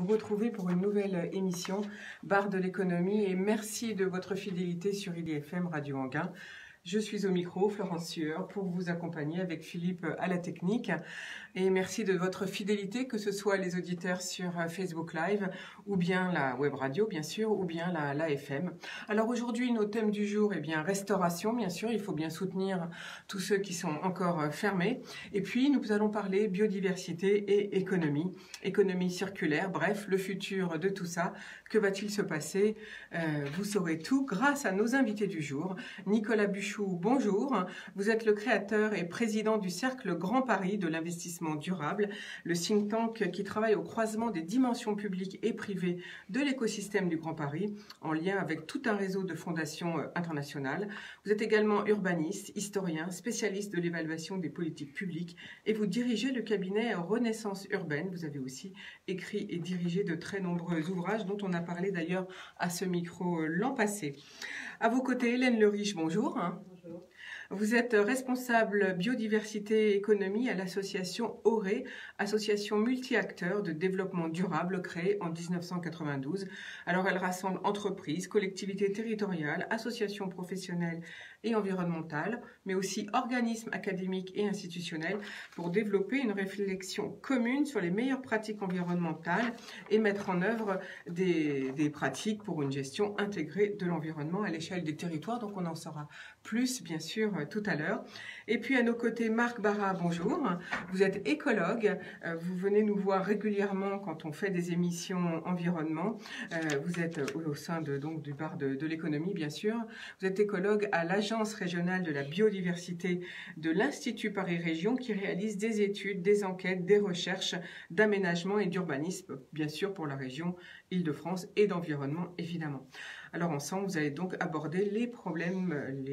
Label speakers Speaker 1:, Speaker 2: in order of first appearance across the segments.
Speaker 1: vous retrouver pour une nouvelle émission Bar de l'économie et merci de votre fidélité sur IDFM Radio Anguin. Je suis au micro, Florence Sueur, pour vous accompagner avec Philippe à la technique. Et merci de votre fidélité, que ce soit les auditeurs sur Facebook Live, ou bien la web radio, bien sûr, ou bien la FM. Alors aujourd'hui, nos thèmes du jour, eh bien, restauration, bien sûr, il faut bien soutenir tous ceux qui sont encore fermés. Et puis, nous allons parler biodiversité et économie circulaire, bref, le futur de tout ça. Que va-t-il se passer? Vous saurez tout grâce à nos invités du jour. Nicolas Buchou, bonjour. Vous êtes le créateur et président du Cercle Grand Paris de l'investissement durable, le think tank qui travaille au croisement des dimensions publiques et privées de l'écosystème du Grand Paris, en lien avec tout un réseau de fondations internationales. Vous êtes également urbaniste, historien, spécialiste de l'évaluation des politiques publiques et vous dirigez le cabinet Renaissance Urbaine. Vous avez aussi écrit et dirigé de très nombreux ouvrages dont on a parlé d'ailleurs à ce micro l'an passé. À vos côtés, Hélène Leriche, bonjour.
Speaker 2: Bonjour.
Speaker 1: Vous êtes responsable biodiversité et économie à l'association AURÉ, association multi-acteurs de développement durable créée en 1992. Alors elle rassemble entreprises, collectivités territoriales, associations professionnelles et environnementales, mais aussi organismes académiques et institutionnels pour développer une réflexion commune sur les meilleures pratiques environnementales et mettre en œuvre des pratiques pour une gestion intégrée de l'environnement à l'échelle des territoires. Donc on en saura plus, bien sûr, tout à l'heure. Et puis à nos côtés, Marc Barra, bonjour. Vous êtes écologue. Vous venez nous voir régulièrement quand on fait des émissions environnement. Vous êtes au sein du bar de l'économie, bien sûr. Vous êtes écologue à l'Agence régionale de la biodiversité de l'Institut Paris Région qui réalise des études, des enquêtes, des recherches d'aménagement et d'urbanisme, bien sûr, pour la région Île-de-France et d'environnement, évidemment. Alors ensemble, vous allez donc aborder les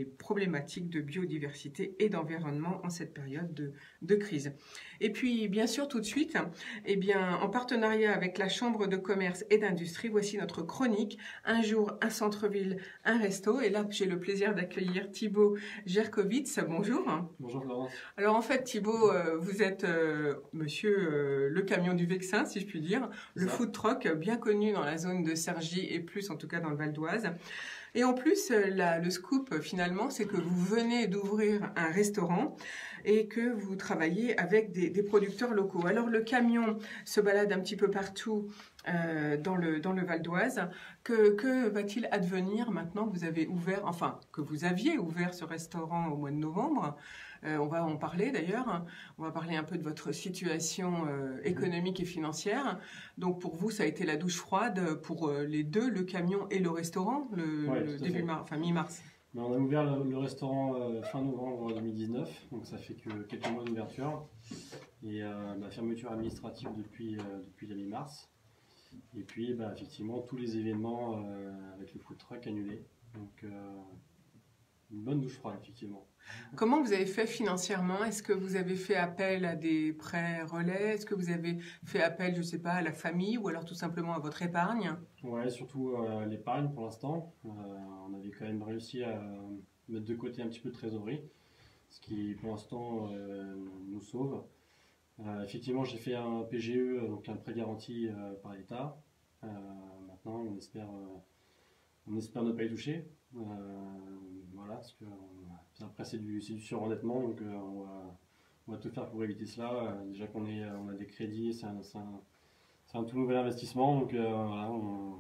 Speaker 1: problématiques de biodiversité et d'environnement en cette période de crise. Et puis, bien sûr, tout de suite, eh bien, en partenariat avec la Chambre de commerce et d'industrie, voici notre chronique « Un jour, un centre-ville, un resto ». Et là, j'ai le plaisir d'accueillir Thibaut Gerkovitz. Bonjour.
Speaker 3: Bonjour Florence.
Speaker 1: Alors en fait, Thibaut, vous êtes monsieur le camion du Vexin, si je puis dire, le food truck bien connu dans la zone de Cergy et plus, en tout cas dans le Val d'Oise. Et en plus, le scoop finalement, c'est que vous venez d'ouvrir un restaurant et que vous travaillez avec des producteurs locaux. Alors le camion se balade un petit peu partout dans le Val d'Oise. Que va-t-il advenir maintenant que vous avez ouvert, enfin que vous aviez ouvert ce restaurant au mois de novembre? On va en parler d'ailleurs. On va parler un peu de votre situation économique et financière. Donc pour vous, ça a été la douche froide pour les deux, le camion et le restaurant, le début mars, enfin mi-mars.
Speaker 3: On a ouvert le restaurant fin novembre 2019, donc ça fait que quelques mois d'ouverture. Et la fermeture administrative depuis la mi-mars. Et puis effectivement tous les événements avec le food truck annulés. Donc une bonne douche froide effectivement.
Speaker 1: Comment vous avez fait financièrement? Est-ce que vous avez fait appel à des prêts relais? Est-ce que vous avez fait appel, je ne sais pas, à la famille ou alors tout simplement à votre épargne?
Speaker 3: Ouais, surtout à l'épargne pour l'instant. On avait quand même réussi à mettre de côté un petit peu de trésorerie, ce qui pour l'instant nous sauve. Effectivement, j'ai fait un PGE, donc un prêt garanti par l'État. Maintenant, on espère ne pas y toucher. Voilà, parce que après c'est du surendettement, donc on va tout faire pour éviter cela. Déjà qu'on a des crédits, c'est un tout nouvel investissement, donc voilà, on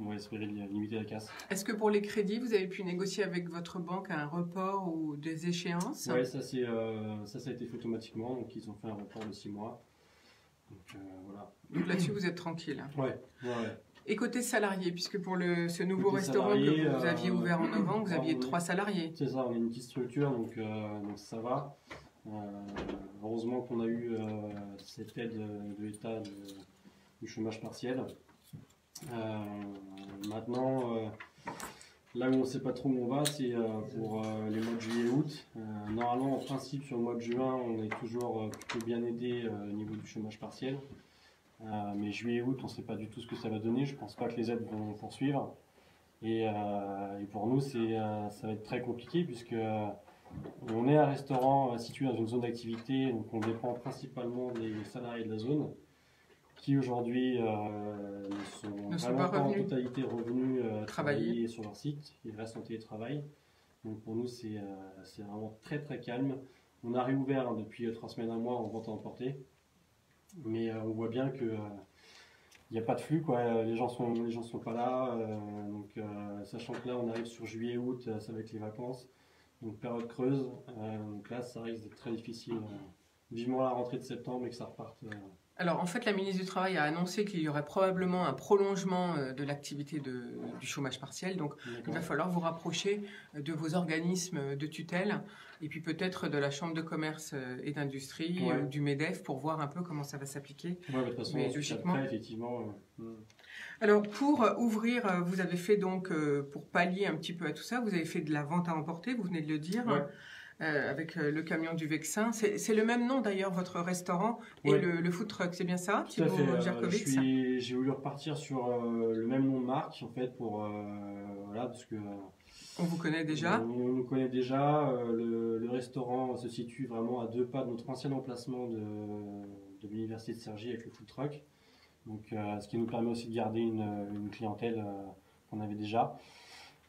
Speaker 3: va espérer limiter la casse.
Speaker 1: Est-ce que pour les crédits, vous avez pu négocier avec votre banque un report ou des échéances?
Speaker 3: Oui, ça a été fait automatiquement, donc ils ont fait un report de 6 mois. Donc voilà.
Speaker 1: Donc là-dessus, vous êtes tranquille.
Speaker 3: Ouais.
Speaker 1: Et côté salarié, puisque pour ce nouveau
Speaker 3: Côté
Speaker 1: restaurant
Speaker 3: salarié,
Speaker 1: que vous aviez ouvert en novembre, vous aviez 3 salariés.
Speaker 3: C'est ça, on est une petite structure, donc ça va. Heureusement qu'on a eu cette aide de l'État du chômage partiel. Maintenant, là où on ne sait pas trop où on va, c'est pour les mois de juillet et août. Normalement, en principe, sur le mois de juin, on est toujours plutôt bien aidé au niveau du chômage partiel. Mais juillet et août, on ne sait pas du tout ce que ça va donner. Je ne pense pas que les aides vont poursuivre. Et pour nous, ça va être très compliqué puisque on est un restaurant situé dans une zone d'activité, donc on dépend principalement des salariés de la zone qui aujourd'hui
Speaker 1: ne sont
Speaker 3: vraiment
Speaker 1: pas revenus
Speaker 3: en totalité revenus
Speaker 1: travailler
Speaker 3: travailler sur leur site. Ils restent en télétravail. Donc pour nous, c'est vraiment très très calme. On a réouvert depuis 3 semaines, un mois en vente à emporter. Mais on voit bien que il n'y a pas de flux, quoi. Les gens sont pas là. Sachant que là, on arrive sur juillet-août, ça va être les vacances. Donc période creuse. Donc là, ça risque d'être très difficile. Vivement la rentrée de septembre et que ça reparte.
Speaker 1: Alors, en fait, la ministre du Travail a annoncé qu'il y aurait probablement un prolongement de l'activité du chômage partiel. Donc, il va falloir vous rapprocher de vos organismes de tutelle et puis peut-être de la Chambre de commerce et d'industrie ou du MEDEF pour voir un peu comment ça va s'appliquer.
Speaker 3: Ouais, de toute façon,
Speaker 1: mais logiquement.
Speaker 3: Après, effectivement.
Speaker 1: Alors, pour ouvrir, vous avez fait donc, pour pallier un petit peu à tout ça, vous avez fait de la vente à emporter, vous venez de le dire.
Speaker 3: Ouais.
Speaker 1: Avec le camion du Vexin. C'est le même nom d'ailleurs, votre restaurant et le food truck, c'est bien ça,
Speaker 3: Thibaut
Speaker 1: Jerkovic?
Speaker 3: J'ai voulu repartir sur le même nom de marque en fait pour voilà parce que
Speaker 1: on vous connaît déjà.
Speaker 3: On nous connaît déjà. Le restaurant se situe vraiment à 2 pas de notre ancien emplacement de l'université de Cergy avec le food truck. Donc ce qui nous permet aussi de garder une clientèle qu'on avait déjà.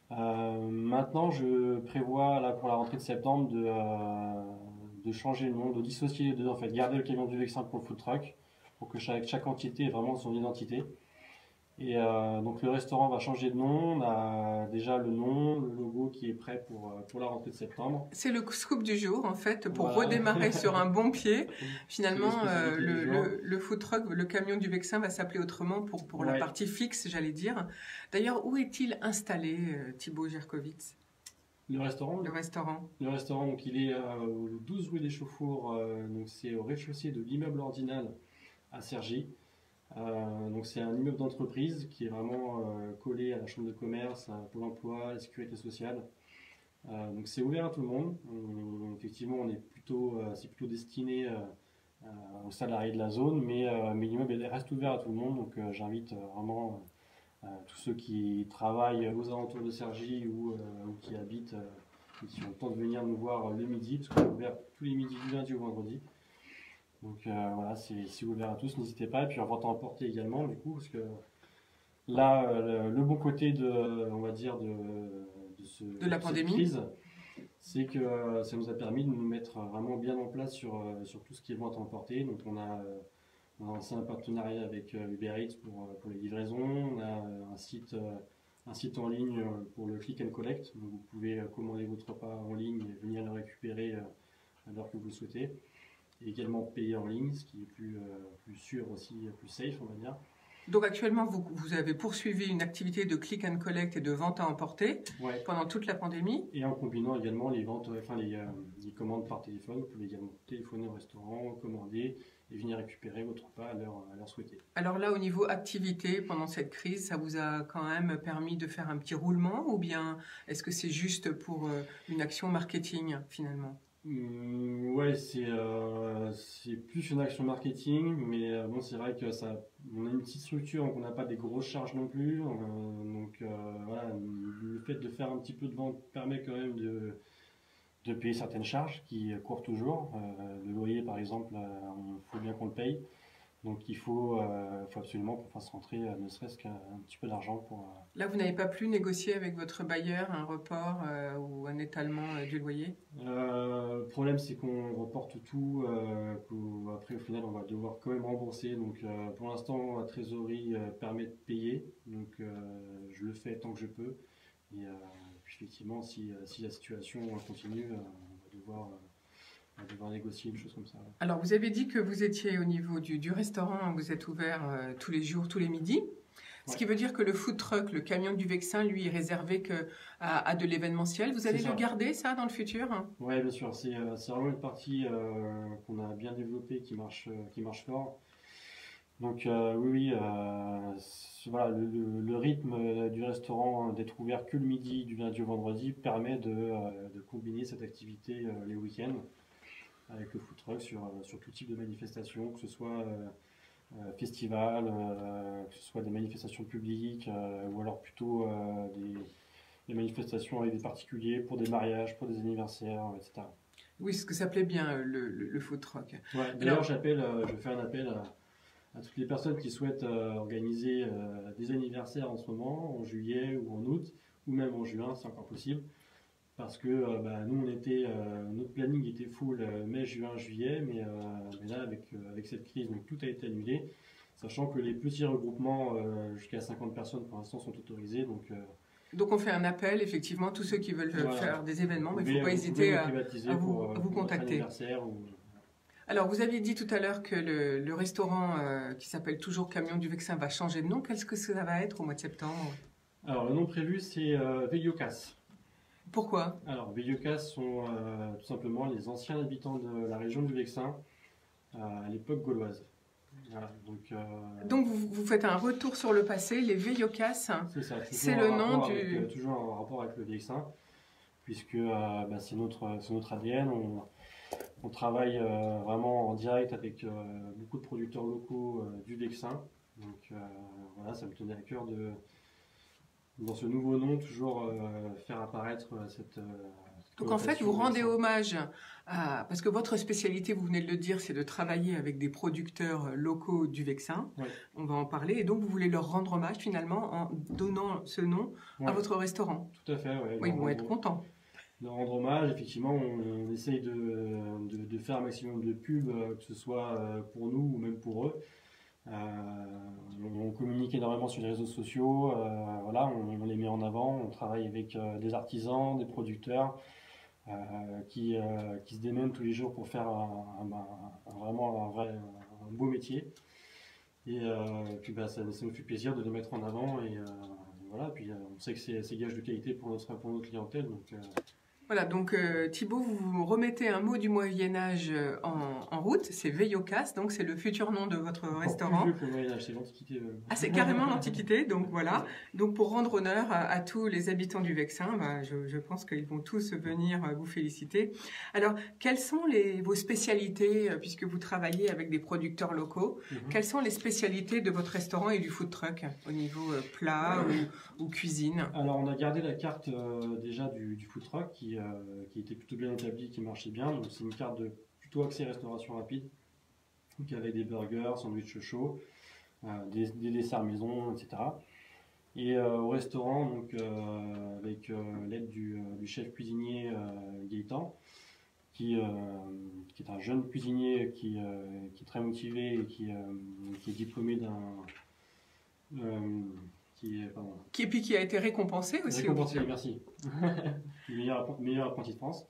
Speaker 3: Maintenant, je prévois là pour la rentrée de septembre de changer le nom, de dissocier les deux en fait, garder le camion du Vexin pour le food truck, pour que chaque entité ait vraiment son identité. Et donc le restaurant va changer de nom, on a déjà le nom, le logo qui est prêt pour la rentrée de septembre.
Speaker 1: C'est le scoop du jour en fait, pour redémarrer sur un bon pied. Finalement, le food truck, le camion du Vexin va s'appeler autrement pour la partie fixe, j'allais dire. D'ailleurs, où est-il installé, Thibaut Jerkovic?
Speaker 3: Le restaurant.
Speaker 1: Le restaurant.
Speaker 3: Le restaurant, donc il est au 12 rue des Chauffours, donc c'est au rez-de-chaussée de l'immeuble Ordinal à Cergy. Donc c'est un immeuble d'entreprise qui est vraiment collé à la chambre de commerce, à Pôle emploi, à la sécurité sociale. Donc c'est ouvert à tout le monde. Effectivement, c'est plutôt destiné aux salariés de la zone, mais l'immeuble reste ouvert à tout le monde. Donc j'invite vraiment tous ceux qui travaillent aux alentours de Cergy ou qui habitent et qui ont le temps de venir nous voir le midi, parce qu'on est ouvert tous les midis du lundi au vendredi. Donc voilà, c'est ouvert à tous, n'hésitez pas. Et puis en vente à emporter également, du coup, parce que là, le bon côté on va dire,
Speaker 1: de la pandémie,
Speaker 3: cette crise, c'est que ça nous a permis de nous mettre vraiment bien en place sur tout ce qui est vente à emporter. Donc on a lancé un partenariat avec Uber Eats pour les livraisons. On a un site en ligne pour le click and collect. Donc vous pouvez commander votre repas en ligne et venir le récupérer à l'heure que vous le souhaitez. Et également payer en ligne, ce qui est plus sûr aussi, plus safe, on va dire.
Speaker 1: Donc actuellement, vous avez poursuivi une activité de click and collect et de vente à emporter pendant toute la pandémie.
Speaker 3: Et en combinant également les ventes, les commandes par téléphone. Vous pouvez également téléphoner au restaurant, commander et venir récupérer votre repas à l'heure souhaitée.
Speaker 1: Alors là, au niveau activité, pendant cette crise, ça vous a quand même permis de faire un petit roulement, ou bien est-ce que c'est juste pour une action marketing finalement?
Speaker 3: Ouais, c'est plus une action marketing, mais bon, c'est vrai que on a une petite structure, donc on n'a pas des grosses charges non plus. Voilà, le fait de faire un petit peu de vente permet quand même de payer certaines charges qui courent toujours. Le loyer, par exemple, il faut bien qu'on le paye. Donc il faut absolument qu'on fasse rentrer ne serait-ce qu'un petit peu d'argent pour...
Speaker 1: Là, vous n'avez pas pu négocier avec votre bailleur un report ou un étalement du loyer?
Speaker 3: Le problème, c'est qu'on reporte tout, après au final on va devoir quand même rembourser. Donc pour l'instant, la trésorerie permet de payer, donc je le fais tant que je peux. Et puis effectivement, si la situation continue, on va devoir négocier une chose comme ça.
Speaker 1: Alors, vous avez dit que vous étiez au niveau du restaurant, vous êtes ouvert tous les jours, tous les midis. Ce qui veut dire que le food truck, le camion du Vexin, lui, est réservé à de l'événementiel. Vous allez le garder, ça, dans le futur?
Speaker 3: Oui, bien sûr. C'est vraiment une partie qu'on a bien développée, qui marche fort. Donc oui, voilà, le rythme du restaurant d'être ouvert que le midi, du lundi au vendredi, permet de combiner cette activité les week-ends avec le food truck sur tout type de manifestation, que ce soit festival, que ce soit des manifestations publiques ou alors plutôt des manifestations avec des particuliers pour des mariages, pour des anniversaires, etc.
Speaker 1: Oui, ce que ça plaît bien, le food truck.
Speaker 3: Ouais, d'ailleurs, je fais un appel à toutes les personnes qui souhaitent organiser des anniversaires en ce moment, en juillet ou en août, ou même en juin, c'est encore possible. Parce que nous, notre planning était full mai, juin, juillet, mais là, avec cette crise, donc tout a été annulé, sachant que les petits regroupements jusqu'à 50 personnes pour l'instant sont autorisés.
Speaker 1: Donc on fait un appel, effectivement, tous ceux qui veulent faire des événements, mais il ne faut pas hésiter à vous contacter. Alors, vous aviez dit tout à l'heure que le restaurant qui s'appelle toujours Camion du Vexin va changer de nom. Qu'est-ce que ça va être au mois de septembre?
Speaker 3: Alors, le nom prévu, c'est Veiocas.
Speaker 1: Pourquoi?
Speaker 3: Alors, Veiocas sont tout simplement les anciens habitants de la région du Vexin à l'époque gauloise. Voilà,
Speaker 1: donc vous faites un retour sur le passé, les Veiocas, c'est le nom du...
Speaker 3: toujours en rapport avec le Vexin, puisque c'est notre ADN. On travaille vraiment en direct avec beaucoup de producteurs locaux du Vexin. Donc voilà, ça me tenait à cœur dans ce nouveau nom, toujours faire apparaître cette...
Speaker 1: Donc en fait, vous rendez hommage parce que votre spécialité, vous venez de le dire, c'est de travailler avec des producteurs locaux du Vexin.
Speaker 3: Oui.
Speaker 1: On va en parler. Et donc vous voulez leur rendre hommage finalement en donnant ce nom à votre restaurant.
Speaker 3: Tout à fait, oui.
Speaker 1: Oui, ils vont être contents.
Speaker 3: De rendre hommage, effectivement, on essaye de faire un maximum de pub, que ce soit pour nous ou même pour eux. On communique énormément sur les réseaux sociaux, voilà, on les met en avant, on travaille avec des artisans, des producteurs qui se démènent tous les jours pour faire vraiment un beau métier. Et puis ça nous fait plaisir de les mettre en avant et voilà, puis on sait que c'est gage de qualité pour notre clientèle.
Speaker 1: Voilà, donc Thibaut, vous remettez un mot du Moyen-Âge en route, c'est Veiocas, donc c'est le futur nom de votre restaurant.
Speaker 3: Plus vieux que le Moyen-Âge, c'est l'Antiquité.
Speaker 1: Ah, c'est carrément l'Antiquité, donc voilà. Donc pour rendre honneur à tous les habitants du Vexin, je pense qu'ils vont tous venir vous féliciter. Alors, quelles sont vos spécialités, puisque vous travaillez avec des producteurs locaux, quelles sont les spécialités de votre restaurant et du food truck au niveau plat ou cuisine?
Speaker 3: Alors, on a gardé la carte déjà du food truck qui était plutôt bien établie, qui marchait bien. Donc, c'est une carte plutôt axée restauration rapide, donc avec des burgers, sandwichs chauds, des desserts maison, etc. Et au restaurant, donc avec l'aide du chef cuisinier Gaëtan, qui est un jeune cuisinier qui est très motivé et qui est diplômé
Speaker 1: qui a été récompensé aussi.
Speaker 3: Récompensé, merci. meilleur apprenti de France.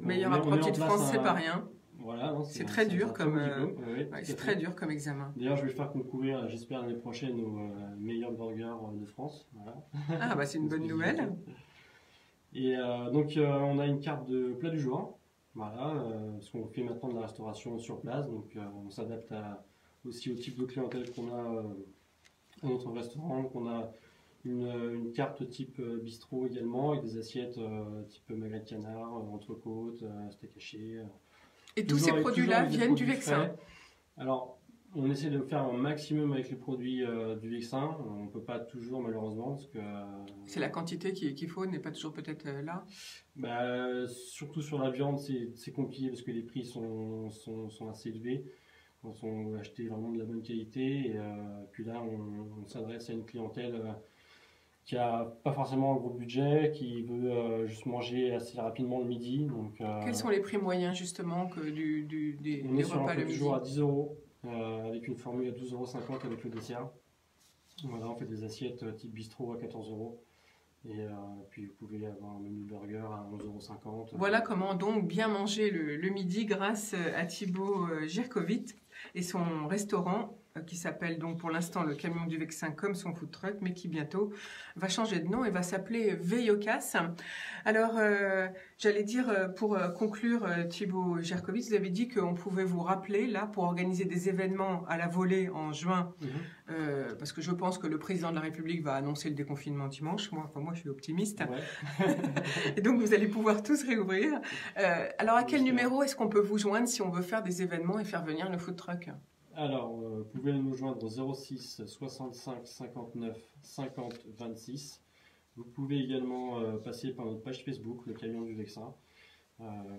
Speaker 1: Meilleur apprenti de France, c'est pas rien.
Speaker 3: Voilà,
Speaker 1: c'est très dur comme c'est très dur comme examen.
Speaker 3: D'ailleurs, je vais le faire concourir, j'espère l'année prochaine, aux meilleurs burgers de France. Voilà.
Speaker 1: Ah c'est une bonne nouvelle.
Speaker 3: Et on a une carte de plat du jour. Voilà, parce qu'on fait maintenant de la restauration sur place, donc on s'adapte aussi au type de clientèle qu'on a à notre restaurant. Donc on a une carte type bistrot également, avec des assiettes type magret de canard, entrecôte, steak haché.
Speaker 1: Et tous ces produits-là viennent du Vexin.
Speaker 3: Alors, on essaie de faire un maximum avec les produits du Vexin. On ne peut pas toujours, malheureusement, parce que...
Speaker 1: c'est la quantité qu'il faut, n'est pas toujours peut-être là.
Speaker 3: Surtout sur la viande, c'est compliqué, parce que les prix sont assez élevés. Quand on veut acheter vraiment de la bonne qualité. Et puis là, on s'adresse à une clientèle qui n'a pas forcément un gros budget, qui veut juste manger assez rapidement le midi. Donc,
Speaker 1: quels sont les prix moyens justement des repas le midi?
Speaker 3: Toujours à 10 €, avec une formule à 12,50 € avec le dessert. Voilà, on fait des assiettes type bistrot à 14 €. Et puis vous pouvez avoir un menu burger à 11,50 €.
Speaker 1: Voilà comment donc bien manger le midi grâce à Thibaut Jerkovit et son restaurant qui s'appelle donc pour l'instant le Camion du Vexin comme son food truck, mais qui bientôt va changer de nom et va s'appeler Veiocas. Alors, j'allais dire, pour conclure, Thibaut Jerkovit, vous avez dit qu'on pouvait vous rappeler là pour organiser des événements à la volée en juin, parce que je pense que le président de la République va annoncer le déconfinement dimanche. Moi, je suis optimiste. Ouais. Et donc, vous allez pouvoir tous réouvrir. Alors, à quel numéro est-ce qu'on peut vous joindre si on veut faire des événements et faire venir le food truck?
Speaker 3: Alors, vous pouvez nous joindre au 06 65 59 50 26. Vous pouvez également passer par notre page Facebook, le Camion du Vexin.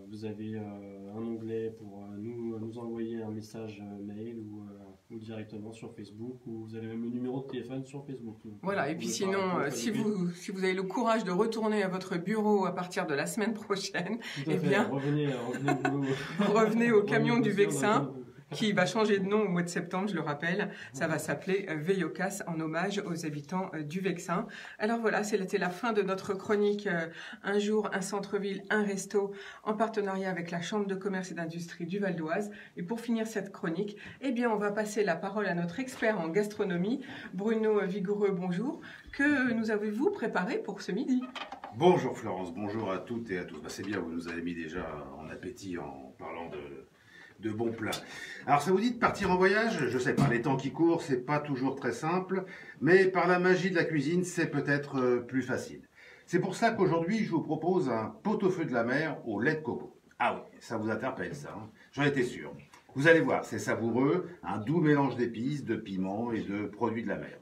Speaker 3: Vous avez un onglet pour nous envoyer un message mail ou directement sur Facebook, ou vous avez même le numéro de téléphone sur Facebook. Donc,
Speaker 1: voilà, et puis sinon, si vous avez le courage de retourner à votre bureau à partir de la semaine prochaine, eh bien,
Speaker 3: revenez au boulot.
Speaker 1: Revenez au camion du Vexin, qui va changer de nom au mois de septembre, je le rappelle. Ça va s'appeler Veiocas, en hommage aux habitants du Vexin. Alors voilà, c'était la fin de notre chronique Un jour, un centre-ville, un resto, en partenariat avec la Chambre de commerce et d'industrie du Val d'Oise. Et pour finir cette chronique, eh bien, on va passer la parole à notre expert en gastronomie, Bruno Vigoureux. Bonjour. Que nous avez-vous préparé pour ce midi?
Speaker 2: Bonjour Florence, bonjour à toutes et à tous. C'est bien, vous nous avez mis déjà en appétit en parlant de bons plats. Alors ça vous dit de partir en voyage? Je sais pas, les temps qui courent, c'est pas toujours très simple, mais par la magie de la cuisine, c'est peut-être plus facile. C'est pour ça qu'aujourd'hui, je vous propose un pot-au-feu de la mer au lait de coco. Ah oui, ça vous interpelle ça, hein? J'en étais sûr. Vous allez voir, c'est savoureux, un doux mélange d'épices, de piments et de produits de la mer.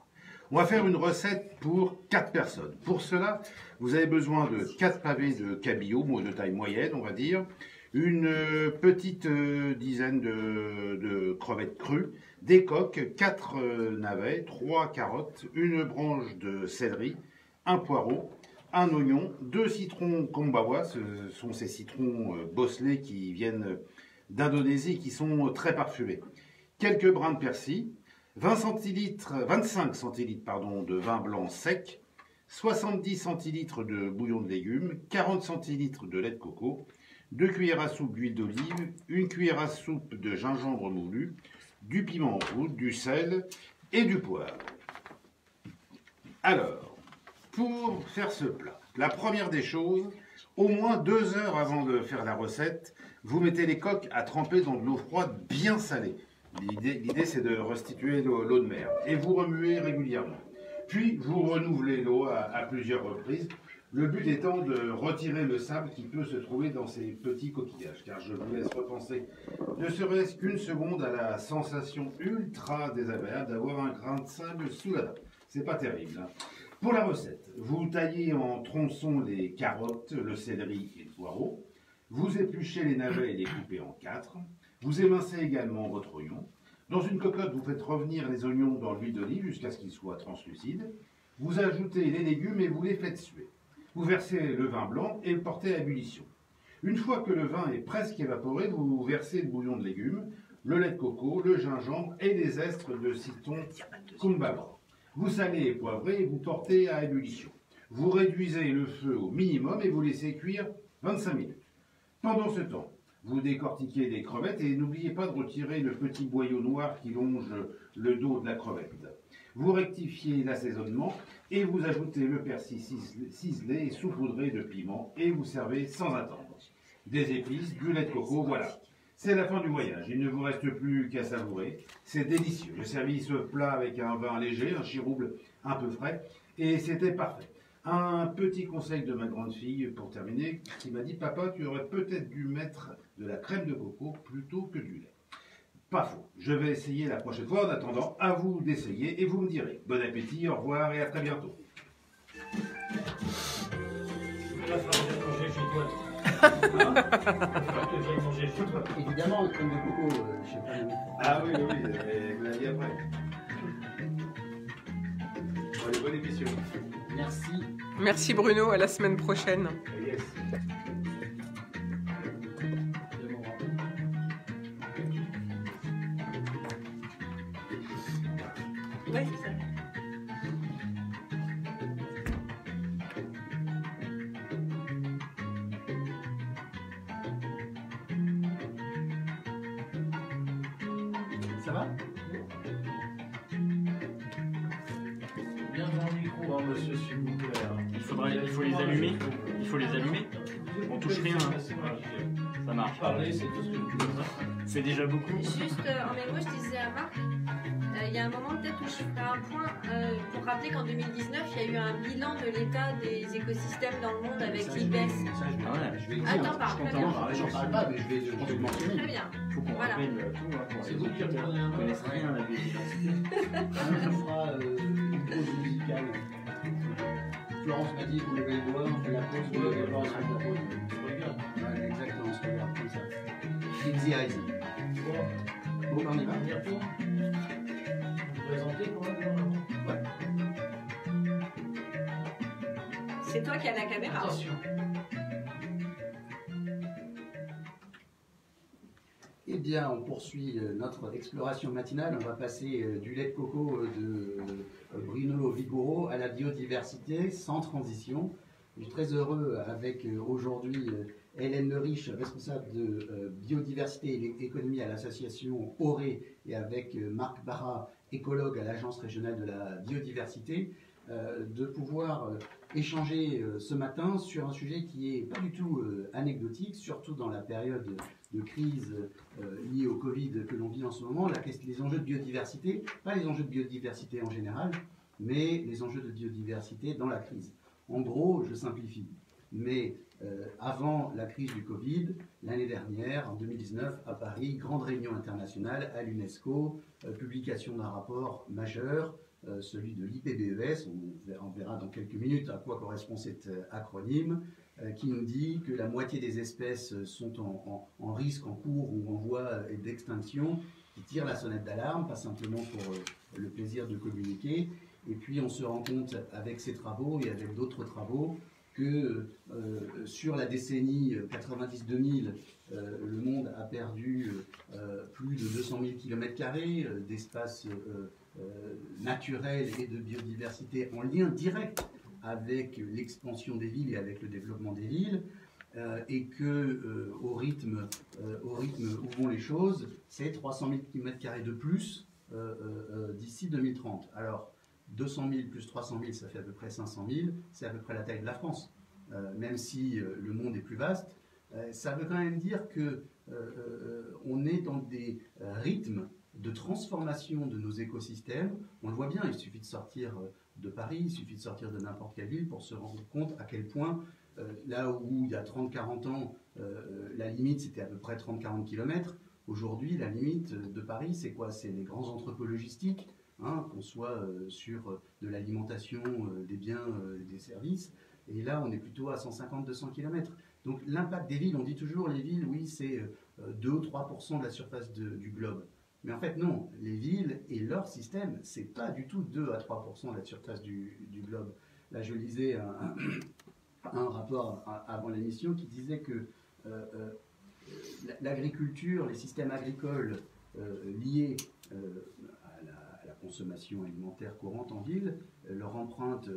Speaker 2: On va faire une recette pour 4 personnes. Pour cela, vous avez besoin de 4 pavés de cabillaud, de taille moyenne, on va dire, une petite dizaine de crevettes crues, des coques, 4 navets, 3 carottes, une branche de céleri, un poireau, un oignon, 2 citrons kombawa, ce sont ces citrons bosselés qui viennent d'Indonésie, qui sont très parfumés, quelques brins de persil, 25 centilitres de vin blanc sec, 70 centilitres de bouillon de légumes, 40 centilitres de lait de coco, 2 cuillères à soupe d'huile d'olive, 1 cuillère à soupe de gingembre moulu, du piment en poudre, du sel et du poivre. Alors, pour faire ce plat, la première des choses, au moins 2 heures avant de faire la recette, vous mettez les coques à tremper dans de l'eau froide bien salée. L'idée, c'est de restituer l'eau de mer. Et vous remuez régulièrement. Puis, vous renouvelez l'eau à plusieurs reprises. Le but étant de retirer le sable qui peut se trouver dans ces petits coquillages. Car je vous laisse repenser, ne serait-ce qu'une seconde, à la sensation ultra désagréable d'avoir un grain de sable sous la dent. C'est pas terrible, hein. Pour la recette, vous taillez en tronçons les carottes, le céleri et le poireau. Vous épluchez les navets et les coupez en 4. Vous émincez également votre oignon. Dans une cocotte, vous faites revenir les oignons dans l'huile d'olive jusqu'à ce qu'ils soient translucides. Vous ajoutez les légumes et vous les faites suer. Vous versez le vin blanc et le portez à ébullition. Une fois que le vin est presque évaporé, vous versez le bouillon de légumes, le lait de coco, le gingembre et les zestres de citron kombawa. Vous salez et poivrez et vous portez à ébullition. Vous réduisez le feu au minimum et vous laissez cuire 25 minutes. Pendant ce temps, vous décortiquez les crevettes et n'oubliez pas de retirer le petit boyau noir qui longe le dos de la crevette. Vous rectifiez l'assaisonnement et vous ajoutez le persil ciselé et saupoudré de piment et vous servez sans attendre. Des épices, du lait de coco, voilà. C'est la fin du voyage, il ne vous reste plus qu'à savourer. C'est délicieux. J'ai servi ce plat avec un vin léger, un chirouble un peu frais, et c'était parfait. Un petit conseil de ma grande fille pour terminer, qui m'a dit « Papa, tu aurais peut-être dû mettre de la crème de coco plutôt que du lait. » Pas faux. Je vais essayer la prochaine fois. En attendant, à vous d'essayer et vous me direz. Bon appétit, au revoir et à très bientôt.
Speaker 4: Évidemment, le crème de coco, je sais pas.
Speaker 2: Ah oui, vous l'avez après. Allez, bonne émission.
Speaker 4: Merci.
Speaker 1: Merci Bruno, à la semaine prochaine.
Speaker 2: Yes.
Speaker 1: Ouais, c'est ça.
Speaker 4: Ça va? Bien dans le micro, hein, monsieur, s'il vous plaît.
Speaker 5: Il faut les allumer. Il faut les allumer. On touche rien. Hein. Ça marche.
Speaker 4: Parler, c'est tout ce que tu veux.
Speaker 5: C'est déjà beaucoup.
Speaker 6: Juste, mais moi je disais à Marc, il y a un moment peut-être où je ferai un point pour rappeler qu'en 2019, il y a eu un bilan de l'état des écosystèmes dans le monde avec l'IPES.
Speaker 4: Je vais
Speaker 6: Attends, parle, très bien.
Speaker 4: J'en parle pas, mais je vais le mentionner.
Speaker 6: Très bien.
Speaker 5: Il faut qu'on
Speaker 6: Voilà.
Speaker 5: rappelle tout. Hein, pour
Speaker 4: C'est
Speaker 5: les
Speaker 4: vous qui
Speaker 5: auditeurs
Speaker 4: reprenez un
Speaker 5: qui
Speaker 4: peu.
Speaker 5: connaissent rien à la biodiversité.
Speaker 4: On fera une pause musicale. Florence m'a dit qu'on levait le doigt, on fait la pause, vous levez le doigt, on fait la pause. regarde.
Speaker 7: Ouais, exactement, on se regarde comme ça. In the eyes.
Speaker 4: Bon,
Speaker 7: Bon, on y va.
Speaker 4: on y retourne. Vous présentez pour la
Speaker 7: Ouais.
Speaker 6: C'est toi qui as la caméra.
Speaker 4: Attention.
Speaker 7: Eh bien, on poursuit notre exploration matinale. On va passer du lait de coco de Bruno Vigoro à la biodiversité sans transition. Je suis très heureux avec aujourd'hui Hélène Lerich, responsable de biodiversité et économie à l'association Auré, et avec Marc Barra, écologue à l'Agence régionale de la biodiversité, de pouvoir échanger ce matin sur un sujet qui est pas du tout anecdotique, surtout dans la période de crise liée au Covid que l'on vit en ce moment, les enjeux de biodiversité, pas les enjeux de biodiversité en général, mais les enjeux de biodiversité dans la crise. En gros, je simplifie, mais avant la crise du Covid, l'année dernière, en 2019, à Paris, grande réunion internationale à l'UNESCO, publication d'un rapport majeur, celui de l'IPBES, on verra dans quelques minutes à quoi correspond cet acronyme, qui nous dit que la moitié des espèces sont en risque, en cours ou en voie d'extinction, qui tire la sonnette d'alarme, pas simplement pour le plaisir de communiquer. Et puis on se rend compte avec ces travaux et avec d'autres travaux que sur la décennie 90-2000, le monde a perdu plus de 200 000 km² d'espace naturel et de biodiversité en lien direct avec l'expansion des villes et avec le développement des villes, et que au rythme où vont les choses, c'est 300 000 km² de plus d'ici 2030. Alors, 200 000 plus 300 000, ça fait à peu près 500 000, c'est à peu près la taille de la France. Même si le monde est plus vaste, ça veut quand même dire que on est dans des rythmes de transformation de nos écosystèmes. On le voit bien, il suffit de sortir de Paris, il suffit de sortir de n'importe quelle ville pour se rendre compte à quel point, là où il y a 30-40 ans, la limite c'était à peu près 30-40 km, aujourd'hui la limite de Paris c'est quoi? C'est les grands entrepôts logistiques, hein, qu'on soit sur de l'alimentation, des biens, des services, et là on est plutôt à 150-200 km. Donc l'impact des villes, on dit toujours les villes, oui c'est 2 ou 3% de la surface du globe. Mais en fait, non, les villes et leur système, c'est pas du tout 2 à 3% de la surface du globe. Là, je lisais un rapport avant l'émission qui disait que l'agriculture, les systèmes agricoles liés à la consommation alimentaire courante en ville, leur empreinte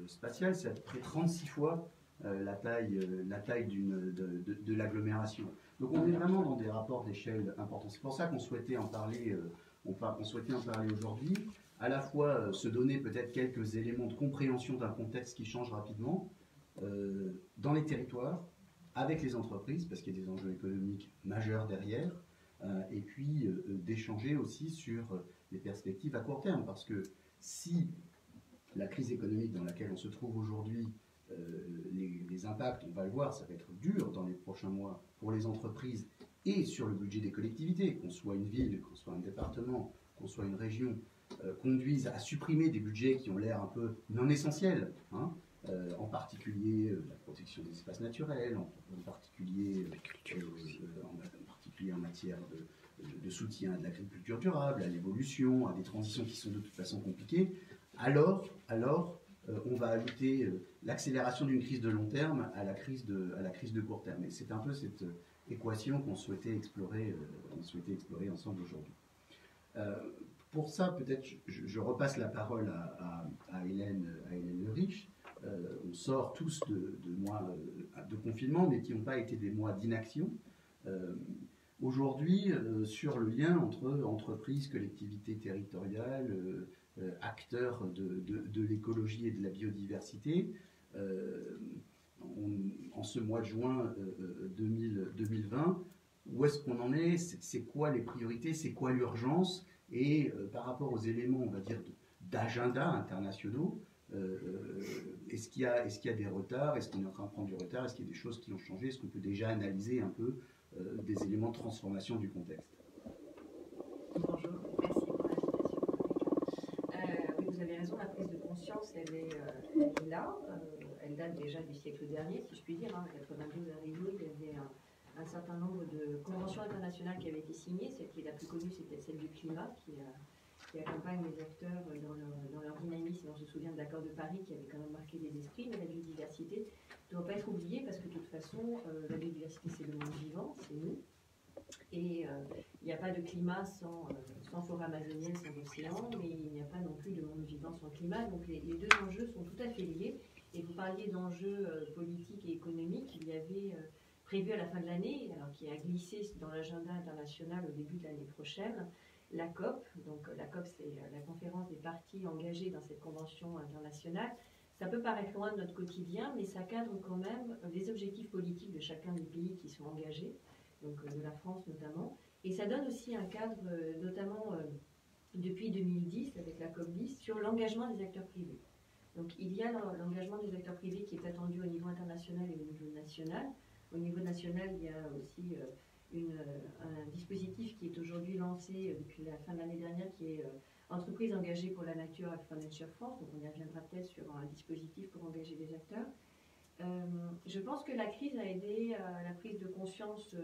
Speaker 7: spatiale, c'est à peu près 36 fois la taille de l'agglomération. Donc on est vraiment dans des rapports d'échelle importants. C'est pour ça qu'on souhaitait en parler, aujourd'hui, à la fois se donner peut-être quelques éléments de compréhension d'un contexte qui change rapidement dans les territoires, avec les entreprises, parce qu'il y a des enjeux économiques majeurs derrière, et puis d'échanger aussi sur les perspectives à court terme, parce que si la crise économique dans laquelle on se trouve aujourd'hui, les impacts, on va le voir, ça va être dur dans les prochains mois pour les entreprises et sur le budget des collectivités, qu'on soit une ville, qu'on soit un département, qu'on soit une région, conduisent à supprimer des budgets qui ont l'air un peu non essentiels, hein, en particulier la protection des espaces naturels, en particulier en matière de soutien à de l'agriculture durable, à l'évolution, à des transitions qui sont de toute façon compliquées. Alors on va ajouter l'accélération d'une crise de long terme à la crise de court terme. Et c'est un peu cette équation qu'on souhaitait explorer ensemble aujourd'hui. Pour ça, peut-être, je repasse la parole à Hélène Lerich. On sort tous de mois de confinement, mais qui n'ont pas été des mois d'inaction. Aujourd'hui, sur le lien entre entreprises, collectivités territoriales, acteurs de l'écologie et de la biodiversité, en ce mois de juin 2020, où est-ce qu'on en est? C'est quoi les priorités? C'est quoi l'urgence? Et par rapport aux éléments, on va dire, d'agenda internationaux, est-ce qu'il y a des retards? Est-ce qu'on est en train de prendre du retard? Est-ce qu'il y a des choses qui ont changé? Est-ce qu'on peut déjà analyser un peu des éléments de transformation du contexte?
Speaker 6: Bonjour, merci pour l'invitation. Oui, vous avez raison, la prise de conscience, elle est là. elle date déjà du siècle dernier, si je puis dire. En 92 à Rio, il y avait un certain nombre de conventions internationales qui avaient été signées. Celle qui est la plus connue, c'était celle du climat, qui accompagne les acteurs dans leur dynamisme. On se souvient de l'accord de Paris qui avait quand même marqué les esprits, mais la biodiversité ne doit pas être oubliée parce que de toute façon, la biodiversité, c'est le monde vivant, c'est nous. Et il n'y a pas de climat sans forêt amazonienne, sans océan, mais il n'y a pas non plus de monde vivant sans climat. Donc les deux enjeux sont tout à fait liés. Et vous parliez d'enjeux politiques et économiques. Il y avait prévu à la fin de l'année, alors qui a glissé dans l'agenda international au début de l'année prochaine, la COP. Donc la COP, c'est la conférence des parties engagées dans cette convention internationale. Ça peut paraître loin de notre quotidien, mais ça cadre quand même les objectifs politiques de chacun des pays qui sont engagés, donc de la France notamment. Et ça donne aussi un cadre, notamment depuis 2010, avec la COP10, sur l'engagement des acteurs privés. Donc il y a l'engagement des acteurs privés qui est attendu au niveau international et au niveau national. Au niveau national, il y a aussi un dispositif qui est aujourd'hui lancé depuis la fin de l'année dernière, qui est Entreprises engagées pour la nature avec Nature France. Donc on y reviendra peut-être sur un dispositif pour engager des acteurs. Je pense que la crise a aidé à la prise de conscience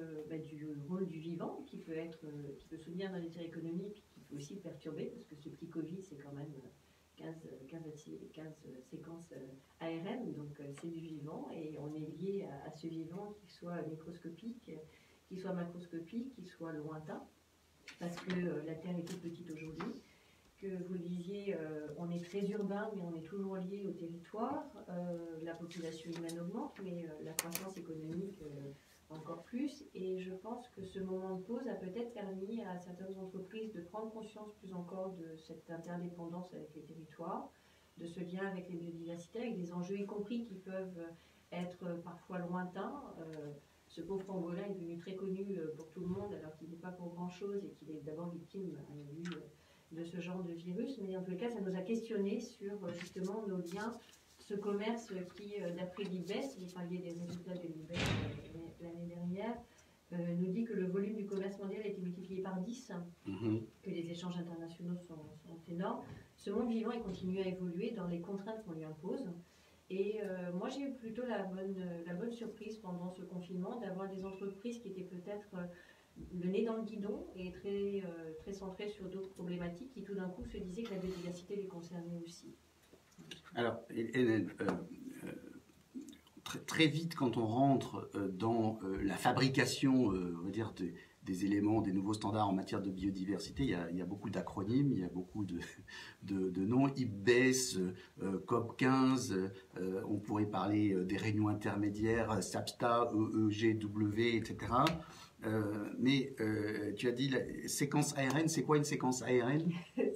Speaker 6: du rôle du vivant, qui peut soutenir dans les terres économiques, qui peut aussi perturber, parce que ce petit Covid, c'est quand même 15 séquences ARN, donc c'est du vivant, et on est lié à ce vivant, qu'il soit microscopique, qu'il soit macroscopique, qu'il soit lointain, parce que la Terre est toute petite aujourd'hui. Que vous le disiez, on est très urbain, mais on est toujours lié au territoire. La population humaine augmente, mais la croissance économique encore plus. Et je pense que ce moment de pause a peut-être permis à certaines entreprises de prendre conscience plus encore de cette interdépendance avec les territoires, de ce lien avec les biodiversités, avec des enjeux y compris qui peuvent être parfois lointains. Ce pauvre pangolin est devenu très connu pour tout le monde, alors qu'il n'est pas pour grand-chose et qu'il est d'abord victime de ce genre de virus, mais en tout cas, ça nous a questionné sur justement nos liens, ce commerce qui, d'après l'IBES, vous parliez des résultats de l'IBES l'année dernière, nous dit que le volume du commerce mondial a été multiplié par 10, que les échanges internationaux sont énormes. Ce monde vivant, il continue à évoluer dans les contraintes qu'on lui impose. Et moi, j'ai eu plutôt la bonne surprise pendant ce confinement d'avoir des entreprises qui étaient peut-être le nez dans le guidon et très centré sur d'autres problématiques qui tout d'un coup se disaient que la biodiversité les concernait aussi.
Speaker 7: Alors, Hélène, très vite quand on rentre dans la fabrication, on va dire, des éléments, des nouveaux standards en matière de biodiversité, il y a beaucoup d'acronymes, il y a beaucoup de noms, IBES, COP15, on pourrait parler des réunions intermédiaires, SAPSTA, EEGW, etc. Mais tu as dit la séquence ARN, c'est quoi une séquence ARN?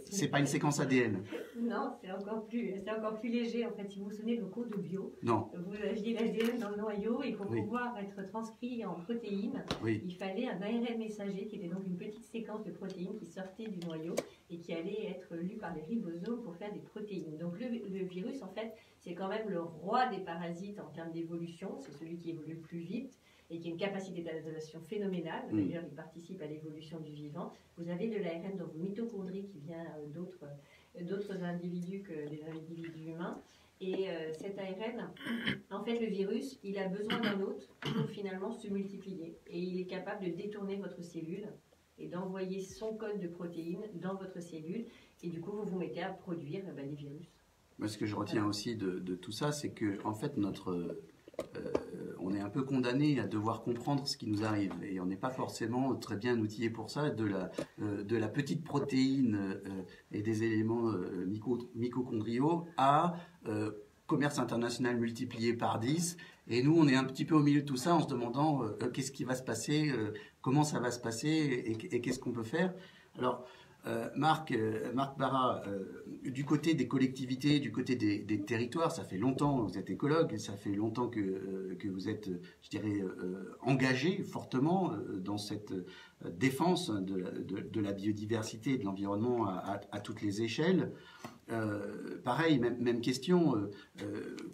Speaker 7: C'est pas une séquence ADN?
Speaker 6: Non, c'est encore plus léger. En fait, si vous vous souvenez de vos cours de bio,
Speaker 7: non.
Speaker 6: Vous aviez l'ADN dans le noyau et pour pouvoir être transcrit en protéines, il fallait un ARN messager qui était donc une petite séquence de protéines qui sortait du noyau et qui allait être lue par les ribosomes pour faire des protéines. Donc le virus, en fait, c'est quand même le roi des parasites en termes d'évolution. C'est celui qui évolue le plus vite et qui a une capacité d'adaptation phénoménale. D'ailleurs, il participe à l'évolution du vivant. Vous avez de l'ARN dans vos mitochondries qui vient d'autres individus que des individus humains. Et cet ARN, en fait, le virus, il a besoin d'un autre pour finalement se multiplier. Et il est capable de détourner votre cellule et d'envoyer son code de protéines dans votre cellule. Et du coup, vous vous mettez à produire des virus.
Speaker 7: Moi, ce que je retiens aussi de tout ça, c'est que, en fait, on est un peu condamné à devoir comprendre ce qui nous arrive et on n'est pas forcément très bien outillé pour ça. De la petite protéine et des éléments mitochondriaux à commerce international multiplié par 10. Et nous, on est un petit peu au milieu de tout ça en se demandant qu'est-ce qui va se passer, comment ça va se passer et qu'est-ce qu'on peut faire. Alors, Marc Barra, du côté des collectivités, du côté des territoires, ça fait longtemps, vous êtes écologue, ça fait longtemps que vous êtes, je dirais, engagé fortement dans cette défense de la biodiversité et de l'environnement à toutes les échelles. Pareil, même question,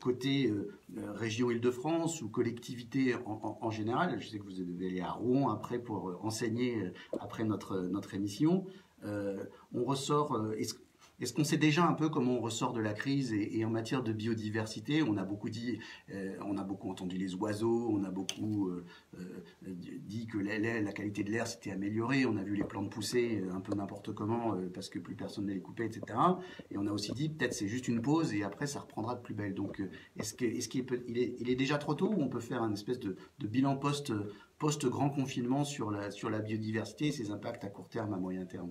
Speaker 7: côté région Île-de-France ou collectivité en général. Je sais que vous devez aller à Rouen après pour enseigner après notre émission. On ressort, Est-ce qu'on sait déjà un peu comment on ressort de la crise et en matière de biodiversité, on a beaucoup dit, on a beaucoup entendu les oiseaux, on a beaucoup dit que la qualité de l'air s'était améliorée, on a vu les plantes pousser un peu n'importe comment parce que plus personne ne les coupait, etc. Et on a aussi dit peut-être c'est juste une pause et après ça reprendra de plus belle. Donc il est déjà trop tôt ou on peut faire un espèce de bilan post-grand confinement sur la biodiversité et ses impacts à court terme, à moyen terme?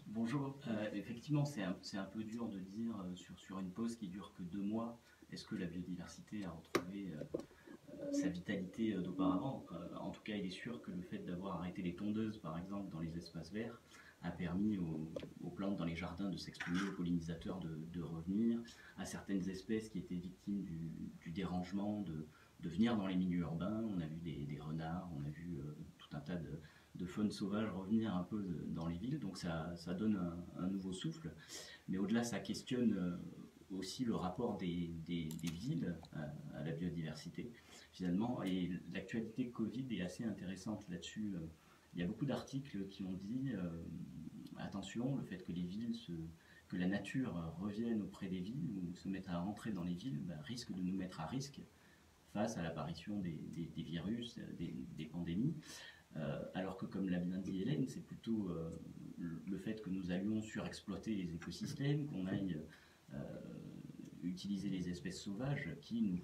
Speaker 8: Bonjour. Effectivement, c'est un peu dur de dire sur une pause qui dure que 2 mois, est-ce que la biodiversité a retrouvé sa vitalité d'auparavant. En tout cas, il est sûr que le fait d'avoir arrêté les tondeuses, par exemple, dans les espaces verts, a permis aux plantes dans les jardins de s'exprimer, aux pollinisateurs de revenir, à certaines espèces qui étaient victimes du dérangement, de venir dans les milieux urbains. On a vu des renards, on a vu tout un tas de faune sauvage revenir un peu dans les villes, donc ça donne un nouveau souffle. Mais au-delà, ça questionne aussi le rapport des villes à la biodiversité, finalement. Et l'actualité Covid est assez intéressante là-dessus. Il y a beaucoup d'articles qui ont dit attention, le fait que que la nature revienne auprès des villes ou se mette à rentrer dans les villes risque de nous mettre à risque face à l'apparition des virus, des pandémies. Alors que, comme l'a bien dit Hélène, c'est plutôt le fait que nous allions surexploiter les écosystèmes, qu'on aille utiliser les espèces sauvages qui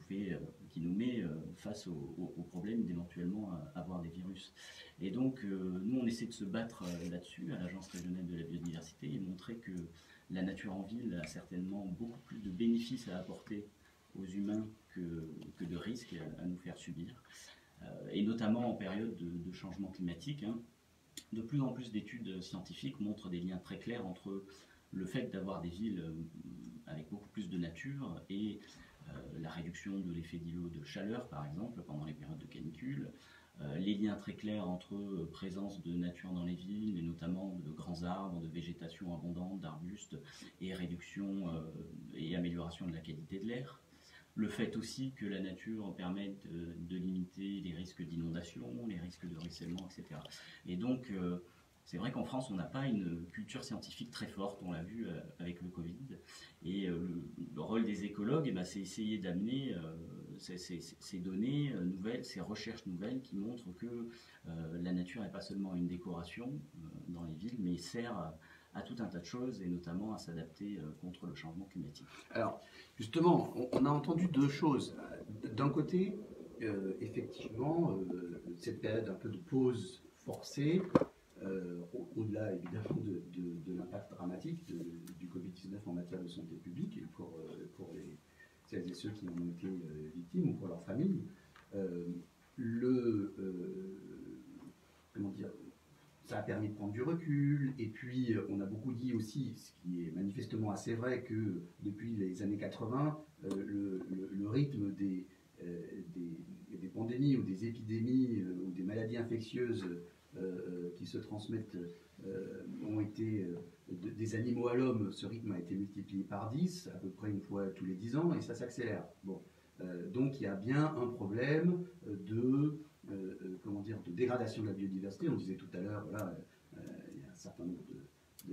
Speaker 8: nous met face au problème d'éventuellement avoir des virus. Et donc, nous, on essaie de se battre là-dessus, à l'Agence régionale de la biodiversité, et montrer que la nature en ville a certainement beaucoup plus de bénéfices à apporter aux humains que de risques à nous faire subir. Et notamment en période de changement climatique. De plus en plus d'études scientifiques montrent des liens très clairs entre le fait d'avoir des villes avec beaucoup plus de nature et la réduction de l'effet d'îlot de chaleur, par exemple, pendant les périodes de canicule, les liens très clairs entre présence de nature dans les villes, et notamment de grands arbres, de végétation abondante, d'arbustes, et réduction et amélioration de la qualité de l'air. Le fait aussi que la nature permette de limiter les risques d'inondation, les risques de ruissellement, etc. Et donc, c'est vrai qu'en France, on n'a pas une culture scientifique très forte, on l'a vu avec le Covid. Et le rôle des écologues, c'est essayer d'amener ces données nouvelles, ces recherches nouvelles qui montrent que la nature n'est pas seulement une décoration dans les villes, mais sert à tout un tas de choses, et notamment à s'adapter contre le changement climatique.
Speaker 7: Alors, justement, on a entendu 2 choses. D'un côté, effectivement, cette période un peu de pause forcée, au-delà évidemment de l'impact dramatique du Covid-19 en matière de santé publique, et pour celles et ceux qui en ont été victimes, ou pour leurs familles, comment dire, ça a permis de prendre du recul, et puis on a beaucoup dit aussi, ce qui est manifestement assez vrai, que depuis les années 80, le rythme des pandémies ou des épidémies ou des maladies infectieuses qui se transmettent ont été des animaux à l'homme, ce rythme a été multiplié par 10, à peu près une fois tous les 10 ans, et ça s'accélère. Bon. Donc il y a bien un problème de dégradation de la biodiversité. On disait tout à l'heure, voilà, il y a un certain nombre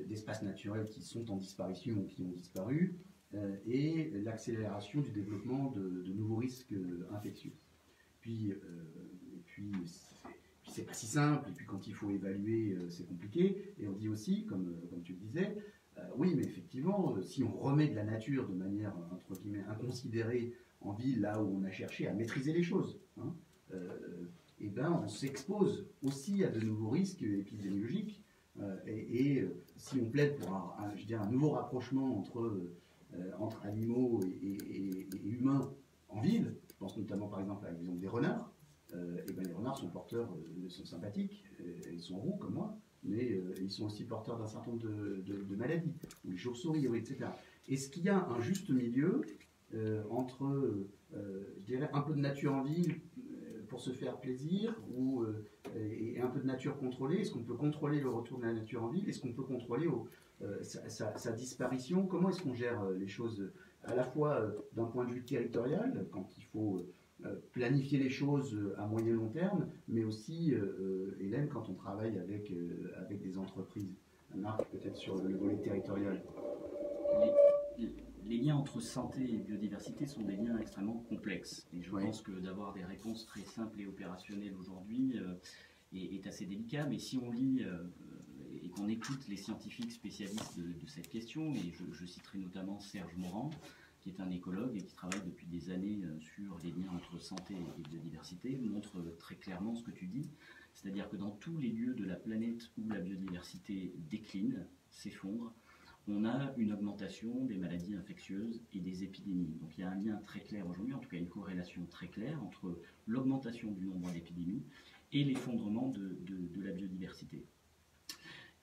Speaker 7: d'espaces naturels qui sont en disparition ou qui ont disparu, et l'accélération du développement de nouveaux risques infectieux. Puis c'est pas si simple, et puis quand il faut évaluer, c'est compliqué. Et on dit aussi, comme tu le disais, oui, mais effectivement, si on remet de la nature de manière, entre guillemets, inconsidérée en ville, là où on a cherché à maîtriser les choses, et on s'expose aussi à de nouveaux risques épidémiologiques. Si on plaide pour un nouveau rapprochement entre animaux et humains en ville, je pense notamment par exemple à l'exemple des renards, les renards sont sont sympathiques, ils sont roux comme moi, mais ils sont aussi porteurs d'un certain nombre de maladies, ou les chauves-souris, etc. Est-ce qu'il y a un juste milieu entre, je dirais, un peu de nature en ville pour se faire plaisir, et un peu de nature contrôlée? Est-ce qu'on peut contrôler le retour de la nature en ville? Est-ce qu'on peut contrôler sa disparition? Comment est-ce qu'on gère les choses, à la fois d'un point de vue territorial, quand il faut planifier les choses à moyen long terme, mais aussi, Hélène, quand on travaille avec des entreprises? Marc, peut-être sur le volet territorial.
Speaker 8: Les liens entre santé et biodiversité sont des liens extrêmement complexes. Et je
Speaker 7: Oui.
Speaker 8: pense que d'avoir des réponses très simples et opérationnelles aujourd'hui est assez délicat. Mais si on lit et qu'on écoute les scientifiques spécialistes de cette question, et je citerai notamment Serge Morand, qui est un écologue et qui travaille depuis des années sur les liens entre santé et biodiversité, montre très clairement ce que tu dis. C'est-à-dire que dans tous les lieux de la planète où la biodiversité décline, s'effondre, on a une augmentation des maladies infectieuses et des épidémies. Donc il y a un lien très clair aujourd'hui, en tout cas une corrélation très claire entre l'augmentation du nombre d'épidémies et l'effondrement de la biodiversité.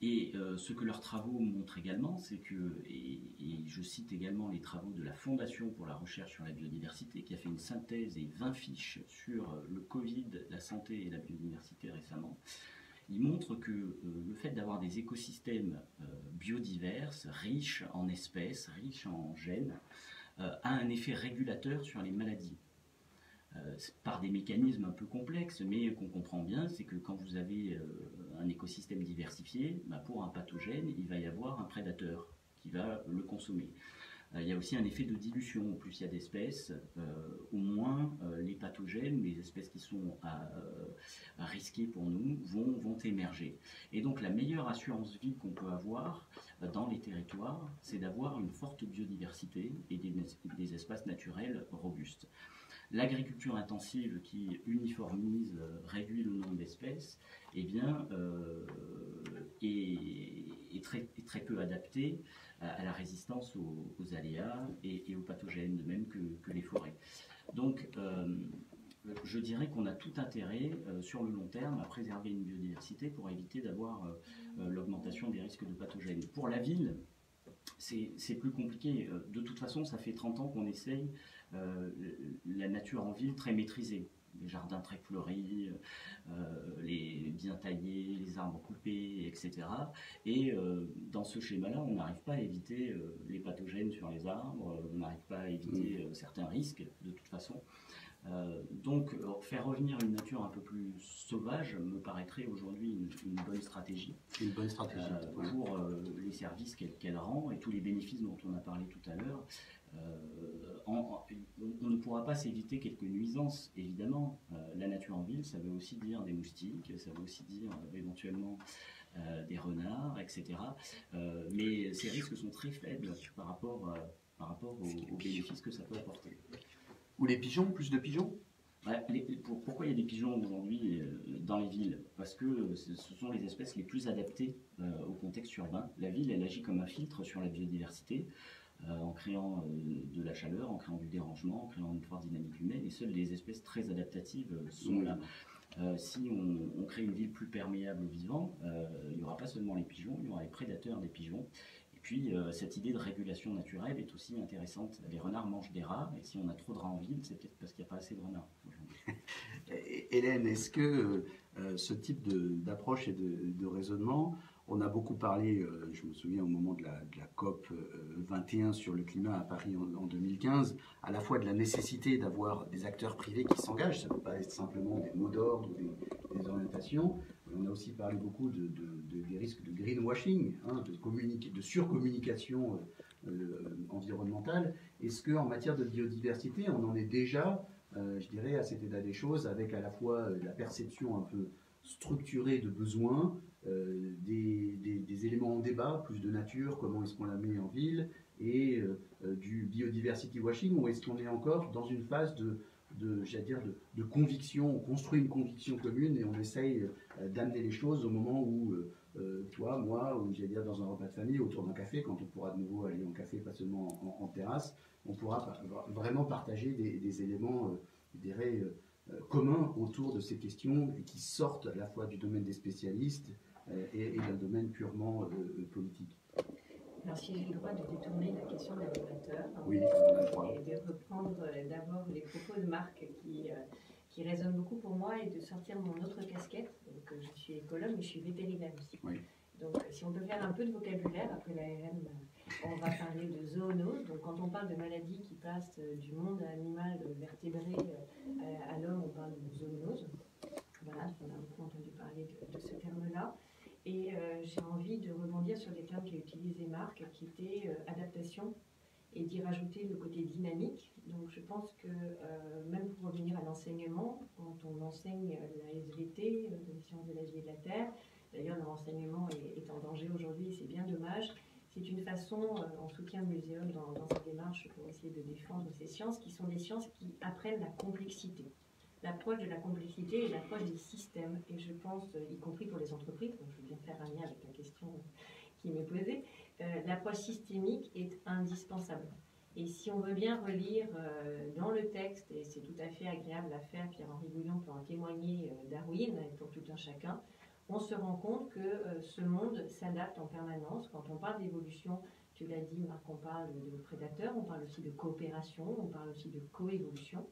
Speaker 8: Et ce que leurs travaux montrent également, c'est que, et je cite également les travaux de la Fondation pour la recherche sur la biodiversité, qui a fait une synthèse et 20 fiches sur le Covid, la santé et la biodiversité récemment, ils montrent que le fait d'avoir des écosystèmes biodivers, riches en espèces, riches en gènes, a un effet régulateur sur les maladies. Par des mécanismes un peu complexes, mais qu'on comprend bien, c'est que quand vous avez un écosystème diversifié, bah pour un pathogène, il va y avoir un prédateur qui va le consommer. Il y a aussi un effet de dilution. Au plus il y a d'espèces, au moins les pathogènes, les espèces qui sont à risquer pour nous, vont émerger. Et donc la meilleure assurance vie qu'on peut avoir dans les territoires, c'est d'avoir une forte biodiversité et des espaces naturels robustes. L'agriculture intensive qui uniformise, réduit le nombre d'espèces, eh bien, est très peu adaptée à la résistance aux aléas et aux pathogènes, de même que les forêts. Donc, je dirais qu'on a tout intérêt, sur le long terme, à préserver une biodiversité pour éviter d'avoir l'augmentation des risques de pathogènes. Pour la ville, c'est plus compliqué. De toute façon, ça fait 30 ans qu'on essaye la nature en ville très maîtrisée. Les jardins très fleuris, les bien taillés, les arbres coupés, etc. Et dans ce schéma-là, on n'arrive pas à éviter les pathogènes sur les arbres, on n'arrive pas à éviter certains risques, de toute façon. Donc, faire revenir une nature un peu plus sauvage me paraîtrait aujourd'hui une bonne stratégie.
Speaker 7: Une bonne stratégie.
Speaker 8: Pour les services qu'elle rend et tous les bénéfices dont on a parlé tout à l'heure. On ne pourra pas s'éviter quelques nuisances, évidemment. La nature en ville, ça veut aussi dire des moustiques, ça veut aussi dire éventuellement des renards, etc. Mais ces risques sont très faibles par rapport aux bénéfices que ça peut apporter.
Speaker 7: Ou les pigeons, plus de pigeons?
Speaker 8: Pourquoi il y a des pigeons aujourd'hui dans les villes? Parce que ce sont les espèces les plus adaptées au contexte urbain. La ville, elle agit comme un filtre sur la biodiversité, en créant de la chaleur, en créant du dérangement, en créant une forte dynamique humaine, et seules les espèces très adaptatives sont là. Si on crée une ville plus perméable aux vivants, il n'y aura pas seulement les pigeons, il y aura les prédateurs des pigeons. Et puis, cette idée de régulation naturelle est aussi intéressante. Les renards mangent des rats, et si on a trop de rats en ville, c'est peut-être parce qu'il n'y a pas assez de renards.
Speaker 7: Hélène, est-ce que ce type d'approche et de raisonnement, on a beaucoup parlé, je me souviens au moment de la COP 21 sur le climat à Paris en 2015, à la fois de la nécessité d'avoir des acteurs privés qui s'engagent, ça ne peut pas être simplement des mots d'ordre ou des orientations. On a aussi parlé beaucoup des risques de greenwashing, hein, de surcommunication environnementale. Est-ce qu'en matière de biodiversité, on en est déjà, je dirais, à cet état des choses, avec à la fois la perception un peu structurée de besoins, des éléments en débat, plus de nature, comment est-ce qu'on la met en ville, et du biodiversity washing, ou est-ce qu'on est encore dans une phase de conviction, on construit une conviction commune et on essaye d'amener les choses au moment où toi, moi, ou j'allais dire dans un repas de famille, autour d'un café, quand on pourra de nouveau aller en café, pas seulement en terrasse, on pourra vraiment partager des éléments, je dirais, communs autour de ces questions qui sortent à la fois du domaine des spécialistes et d'un domaine purement politique.
Speaker 6: Alors, si j'ai le droit de détourner la question de l'animateur,
Speaker 7: oui,
Speaker 6: et de reprendre d'abord les propos de Marc qui résonnent beaucoup pour moi, et de sortir mon autre casquette. Donc, je suis écologue, mais je suis vétérinaire aussi.
Speaker 7: Oui.
Speaker 6: Donc, si on peut faire un peu de vocabulaire, après l'ARM, on va parler de zoonose. Donc, quand on parle de maladies qui passent du monde animal vertébré à l'homme, on parle de zoonose. Voilà, on a beaucoup entendu parler de ce terme-là. Et j'ai envie de rebondir sur des termes qu'a utilisé Marc, qui étaient adaptation, et d'y rajouter le côté dynamique. Donc je pense que même pour revenir à l'enseignement, quand on enseigne la SVT, les sciences de la vie et de la terre, d'ailleurs leur enseignement est en danger aujourd'hui, c'est bien dommage. C'est une façon, on soutient le muséum dans sa démarche pour essayer de défendre ces sciences, qui sont des sciences qui apprennent la complexité. L'approche de la complexité et l'approche des systèmes. Et je pense, y compris pour les entreprises, donc je veux bien faire un lien avec la question qui m'est posée, l'approche systémique est indispensable. Et si on veut bien relire dans le texte, et c'est tout à fait agréable à faire, Pierre-Henri Bouillon peut en témoigner, Darwin, pour tout un chacun, on se rend compte que ce monde s'adapte en permanence. Quand on parle d'évolution, tu l'as dit Marc, on parle de prédateurs, on parle aussi de coopération, on parle aussi de coévolution.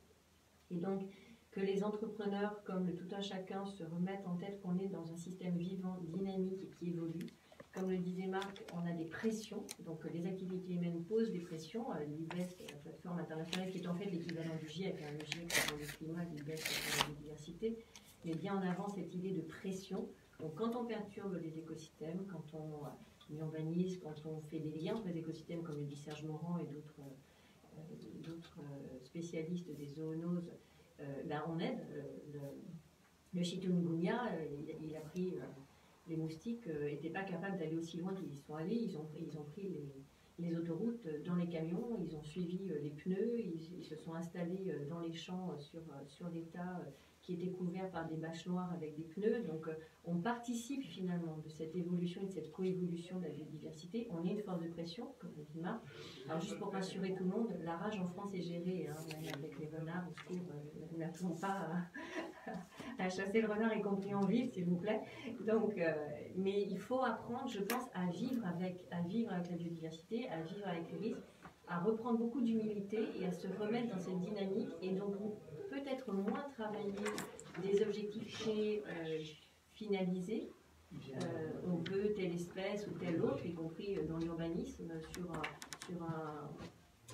Speaker 6: Et donc, que les entrepreneurs, comme le tout un chacun, se remettent en tête qu'on est dans un système vivant, dynamique et qui évolue. Comme le disait Marc, on a des pressions, donc les activités humaines posent des pressions. L'IBES, la plateforme internationale, qui est en fait l'équivalent du GIEC, le GIEC pour le climat, l'IBES pour la biodiversité, met bien en avant cette idée de pression. Donc quand on perturbe les écosystèmes, quand on urbanise, quand on fait des liens entre les écosystèmes, comme le dit Serge Morand et d'autres spécialistes des zoonoses, là on aide. Le chikungunya, il a pris... les moustiques n'étaient pas capables d'aller aussi loin qu'ils y sont allés. Ils ont pris les autoroutes dans les camions, ils ont suivi les pneus, ils se sont installés dans les champs sur l'état qui était couvert par des bâches noires avec des pneus. Donc on participe finalement de cette évolution et de cette coévolution de la biodiversité. On est une force de pression, comme le dit Marc. Alors juste pour rassurer tout le monde, la rage en France est gérée, même avec les renards, au secours, n'attendons pas à chasser le renard, y compris en ville, s'il vous plaît. Donc, mais il faut apprendre, je pense, à vivre avec la biodiversité, à vivre avec les risques, à reprendre beaucoup d'humilité et à se remettre dans cette dynamique, et donc peut-être moins travailler des objectifs finalisés. On peut telle espèce ou telle autre, y compris dans l'urbanisme,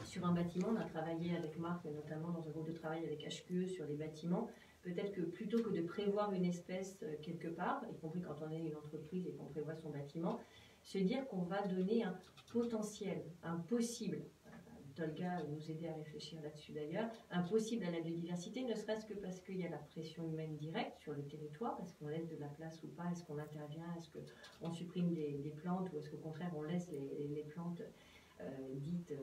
Speaker 6: sur un bâtiment. On a travaillé avec Marc, notamment dans un groupe de travail avec HQE sur les bâtiments. Peut-être que plutôt que de prévoir une espèce quelque part, y compris quand on est une entreprise et qu'on prévoit son bâtiment, se dire qu'on va donner un potentiel, un possible. Tolga nous aidait à réfléchir là-dessus d'ailleurs, un possible à la biodiversité, ne serait-ce que parce qu'il y a la pression humaine directe sur le territoire, est-ce qu'on laisse de la place ou pas, est-ce qu'on intervient, est-ce qu'on supprime des plantes, ou est-ce qu'au contraire on laisse les plantes dites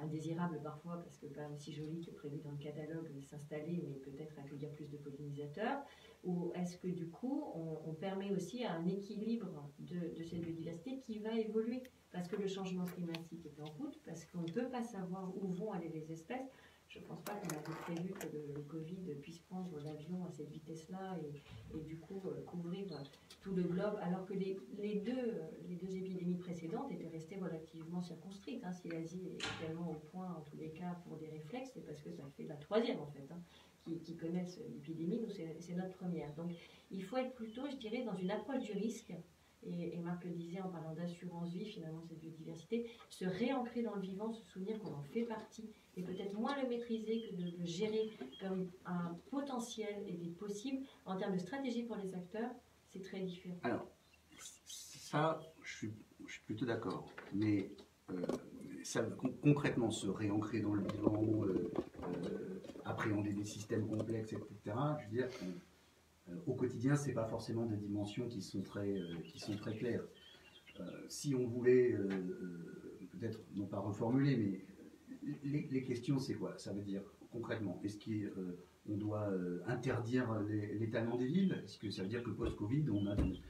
Speaker 6: indésirables parfois, parce que pas aussi jolies que prévu dans le catalogue, s'installer, mais peut-être accueillir plus de pollinisateurs, ou est-ce que du coup on permet aussi un équilibre de cette biodiversité qui va évoluer, parce que le changement climatique est en route, parce qu'on ne peut pas savoir où vont aller les espèces. Je ne pense pas qu'on avait prévu que le Covid puisse prendre l'avion à cette vitesse-là et du coup couvrir tout le globe, alors que les deux épidémies précédentes étaient restées relativement circonscrites. Si l'Asie est tellement au point, en tous les cas, pour des réflexes, c'est parce que ça fait la troisième, en fait, qui connaissent l'épidémie. Nous, c'est notre première. Donc, il faut être plutôt, je dirais, dans une approche du risque. Et Marc le disait en parlant d'assurance vie, finalement, cette biodiversité, se réancrer dans le vivant, se souvenir qu'on en fait partie, et peut-être moins le maîtriser que de le gérer comme un potentiel et des possibles. En termes de stratégie pour les acteurs, c'est très différent.
Speaker 7: Alors, ça, je suis plutôt d'accord. Mais ça, concrètement, se réancrer dans le vivant, appréhender des systèmes complexes, etc., je veux dire, au quotidien, ce n'est pas forcément des dimensions qui sont très claires. Si on voulait, peut-être, non pas reformuler, mais les questions, c'est quoi? Ça veut dire, concrètement, est-ce qu'on doit interdire l'étalement des villes? Est-ce que ça veut dire que post-Covid,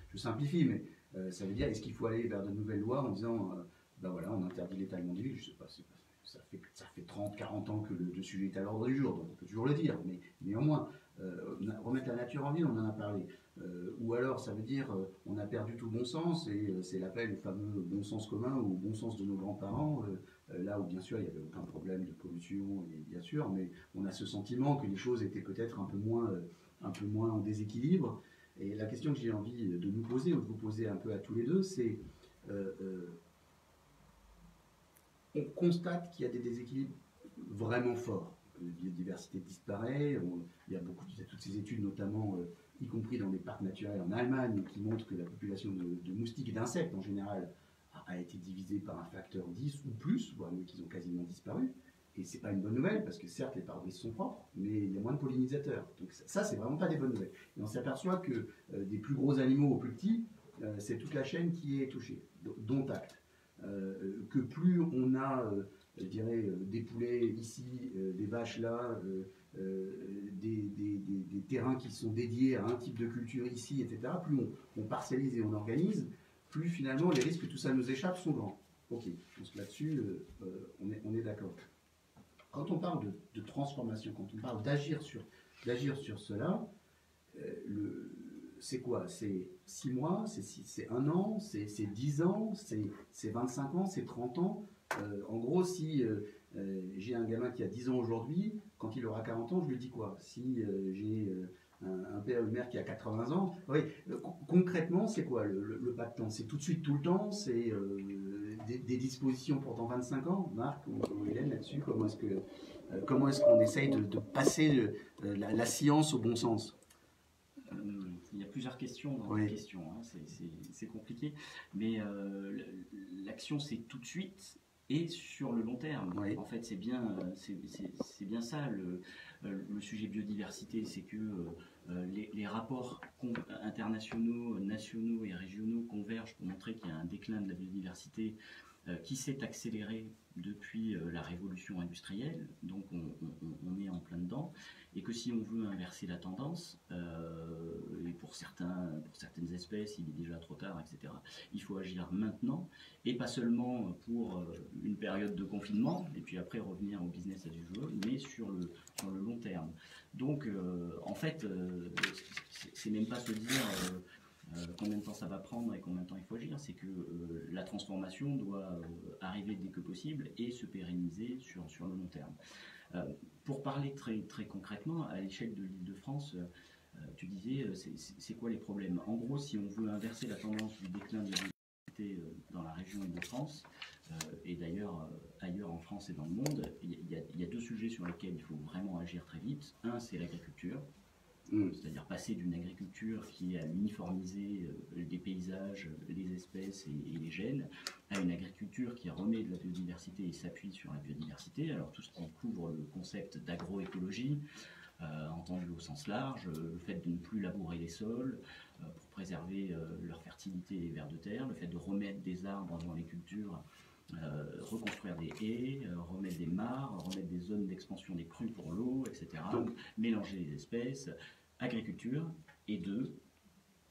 Speaker 7: je simplifie, mais ça veut dire, est-ce qu'il faut aller vers de nouvelles lois en disant, ben voilà, on interdit l'étalement des villes? Je ne sais pas, ça fait 30, 40 ans que le sujet est à l'ordre du jour, donc on peut toujours le dire, mais néanmoins, remettre la nature en ville, on en a parlé. Ou alors, ça veut dire, on a perdu tout bon sens, et c'est l'appel au fameux bon sens commun ou au bon sens de nos grands-parents, là où bien sûr il n'y avait aucun problème de pollution, et bien sûr, mais on a ce sentiment que les choses étaient peut-être un peu moins en déséquilibre. Et la question que j'ai envie de nous poser, ou de vous poser un peu à tous les deux, c'est on constate qu'il y a des déséquilibres vraiment forts. La biodiversité disparaît, il y a toutes ces études, notamment y compris dans des parcs naturels en Allemagne, qui montrent que la population de moustiques et d'insectes en général a été divisée par un facteur 10 ou plus, voire même qu'ils ont quasiment disparu. Et c'est pas une bonne nouvelle, parce que certes, les pare-brises sont propres, mais il y a moins de pollinisateurs. Donc ça, c'est vraiment pas des bonnes nouvelles. Et on s'aperçoit que des plus gros animaux aux plus petits, c'est toute la chaîne qui est touchée, dont acte. Que plus on a, je dirais, des poulets ici, des vaches là, des terrains qui sont dédiés à un type de culture ici, etc., plus on parcellise et on organise, plus finalement les risques que tout ça nous échappe sont grands. Ok, donc là-dessus, on est d'accord. Quand on parle de transformation, quand on parle d'agir sur cela, c'est quoi? C'est 6 mois, c'est 1 an, c'est 10 ans, c'est 25 ans, c'est 30 ans. En gros, si j'ai un gamin qui a 10 ans aujourd'hui, quand il aura 40 ans, je lui dis quoi? Si j'ai un père ou une mère qui a 80 ans, oui, concrètement, c'est quoi le pas de temps? C'est tout de suite, tout le temps? C'est des dispositions pour dans 25 ans? Marc ou Hélène, là-dessus, comment est-ce qu'on essaye de passer la science au bon sens?
Speaker 8: Il y a plusieurs questions dans
Speaker 7: oui.
Speaker 8: la question, hein. C'est compliqué, mais l'action c'est tout de suite et sur le long terme.
Speaker 7: Oui.
Speaker 8: En fait, c'est bien ça le sujet biodiversité, c'est que les rapports internationaux, nationaux et régionaux convergent pour montrer qu'il y a un déclin de la biodiversité qui s'est accéléré depuis la révolution industrielle, donc on est en plein dedans, et que si on veut inverser la tendance, et pour certaines espèces, il est déjà trop tard, etc., il faut agir maintenant, et pas seulement pour une période de confinement, et puis après revenir au business as usual, mais sur le long terme. Donc, en fait, c'est même pas se dire combien de temps ça va prendre et combien de temps il faut agir, c'est que la transformation doit arriver dès que possible et se pérenniser sur le long terme. Pour parler très concrètement, à l'échelle de l'Île-de-France, tu disais, c'est quoi les problèmes? En gros, si on veut inverser la tendance du déclin de la biodiversité dans la région Île-de-France, et d'ailleurs ailleurs en France et dans le monde, il y a 2 sujets sur lesquels il faut vraiment agir très vite. Un, c'est l'agriculture. C'est-à-dire passer d'une agriculture qui a uniformisé les paysages, les espèces et les gènes, à une agriculture qui remet de la biodiversité et s'appuie sur la biodiversité. Alors tout ce qui couvre le concept d'agroécologie, entendu au sens large, le fait de ne plus labourer les sols pour préserver leur fertilité et les vers de terre, le fait de remettre des arbres dans les cultures, reconstruire des haies, remettre des mares, remettre des zones d'expansion des crues pour l'eau, etc. Donc, mélanger les espèces, agriculture, et 2,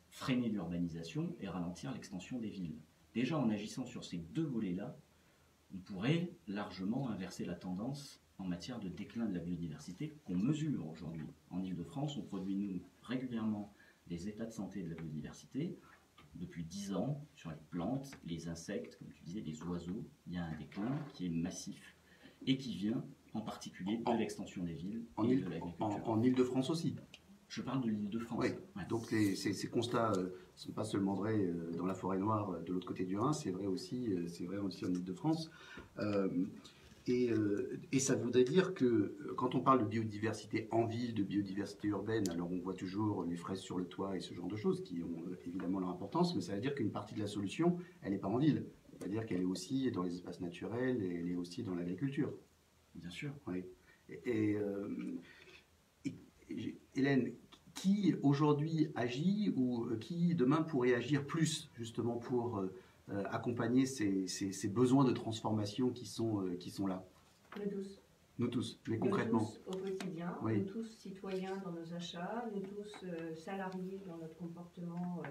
Speaker 8: freiner l'urbanisation et ralentir l'extension des villes. Déjà, en agissant sur ces 2 volets-là, on pourrait largement inverser la tendance en matière de déclin de la biodiversité qu'on mesure aujourd'hui. En Île-de-France, on produit, nous, régulièrement des états de santé de la biodiversité. Depuis 10 ans, sur les plantes, les insectes, comme tu disais, les oiseaux, il y a un déclin qui est massif et qui vient en particulier de l'extension des villes et de l'agriculture.
Speaker 7: En Île-de-France aussi.
Speaker 8: Je parle de l'Île-de-France.
Speaker 7: Oui, ouais. Donc ces constats ne sont pas seulement vrais dans la forêt noire de l'autre côté du Rhin, c'est vrai aussi en Île-de-France. Et ça voudrait dire que quand on parle de biodiversité en ville, de biodiversité urbaine, alors on voit toujours les fraises sur le toit et ce genre de choses qui ont évidemment leur importance, mais ça veut dire qu'une partie de la solution, elle n'est pas en ville. Ça veut dire qu'elle est aussi dans les espaces naturels et elle est aussi dans l'agriculture.
Speaker 8: Bien sûr.
Speaker 7: Oui. Hélène, qui aujourd'hui agit ou qui demain pourrait agir plus justement pour accompagner ces besoins de transformation qui sont là?
Speaker 6: Nous tous.
Speaker 7: Nous tous, mais concrètement.
Speaker 6: Nous tous au quotidien,
Speaker 7: oui.
Speaker 6: Nous tous citoyens dans nos achats, nous tous salariés dans notre comportement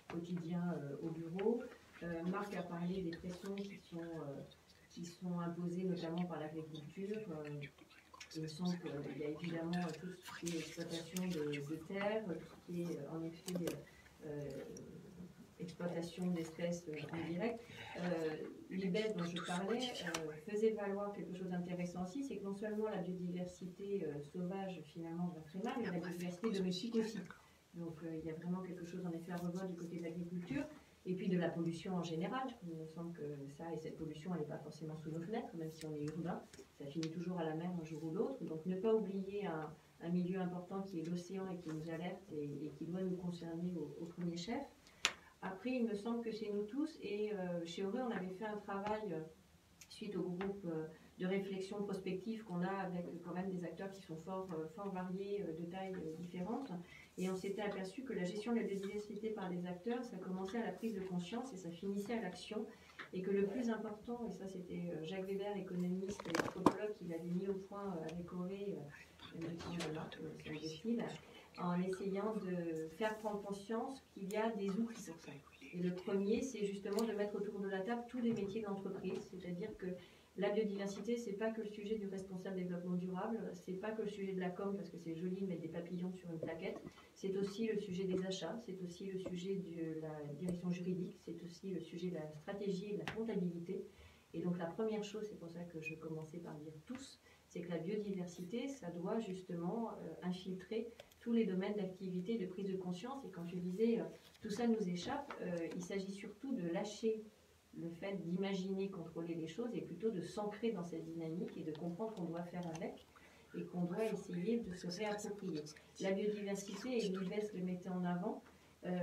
Speaker 6: quotidien au bureau. Marc a parlé des pressions qui sont imposées notamment par l'agriculture. Il me semble qu'il y a évidemment tout ce qui est exploitation de terre, tout ce qui est en effet exploitation d'espèces en direct. Les bêtes dont je parlais faisaient valoir quelque chose d'intéressant aussi, c'est que non seulement la biodiversité sauvage finalement va très mal, mais la biodiversité domestique aussi. Donc il y a vraiment quelque chose en effet à revoir du côté de l'agriculture. et puis de la pollution en général. Il me semble que ça, et cette pollution, elle n'est pas forcément sous nos fenêtres, même si on est urbain, ça finit toujours à la mer un jour ou l'autre. Donc ne pas oublier un milieu important qui est l'océan et qui nous alerte et qui doit nous concerner au premier chef. Après, il me semble que c'est nous tous, et chez Auré, on avait fait un travail suite au groupe de réflexion prospective qu'on a avec quand même des acteurs qui sont fort variés, de tailles différentes. Et on s'était aperçu que la gestion de la biodiversité par les acteurs, ça commençait à la prise de conscience et ça finissait à l'action. Et que le plus important, et ça c'était Jacques Weber, économiste et anthropologue, qui l'avait mis au point avec Auré, en essayant de faire prendre conscience qu'il y a des outils pour ça. Et le premier, c'est justement de mettre autour de la table tous les métiers de l'entreprise, c'est-à-dire que la biodiversité, c'est pas que le sujet du responsable développement durable, c'est pas que le sujet de la com, parce que c'est joli de mettre des papillons sur une plaquette, c'est aussi le sujet des achats, c'est aussi le sujet de la direction juridique, c'est aussi le sujet de la stratégie et de la comptabilité. Et donc la première chose, c'est pour ça que je commençais par dire tous, c'est que la biodiversité, ça doit justement infiltrer tous les domaines d'activité, de prise de conscience. Et quand je disais tout ça nous échappe, il s'agit surtout de lâcher le fait d'imaginer contrôler les choses et plutôt de s'ancrer dans cette dynamique et de comprendre qu'on doit faire avec et qu'on doit essayer de se réapproprier. La biodiversité, et Nivès le mettait en avant,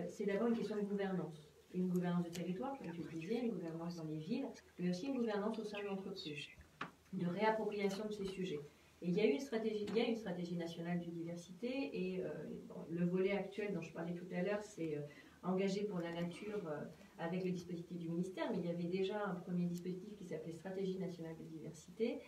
Speaker 6: c'est d'abord une question de gouvernance. Une gouvernance de territoire, comme tu le disais, une gouvernance dans les villes, mais aussi une gouvernance au sein de l'entreprise, de réappropriation de ces sujets. Et il y a une stratégie nationale biodiversité et le volet actuel dont je parlais tout à l'heure, c'est engagé pour la nature avec le dispositif du ministère, mais il y avait déjà un premier dispositif qui s'appelait Stratégie nationale biodiversité,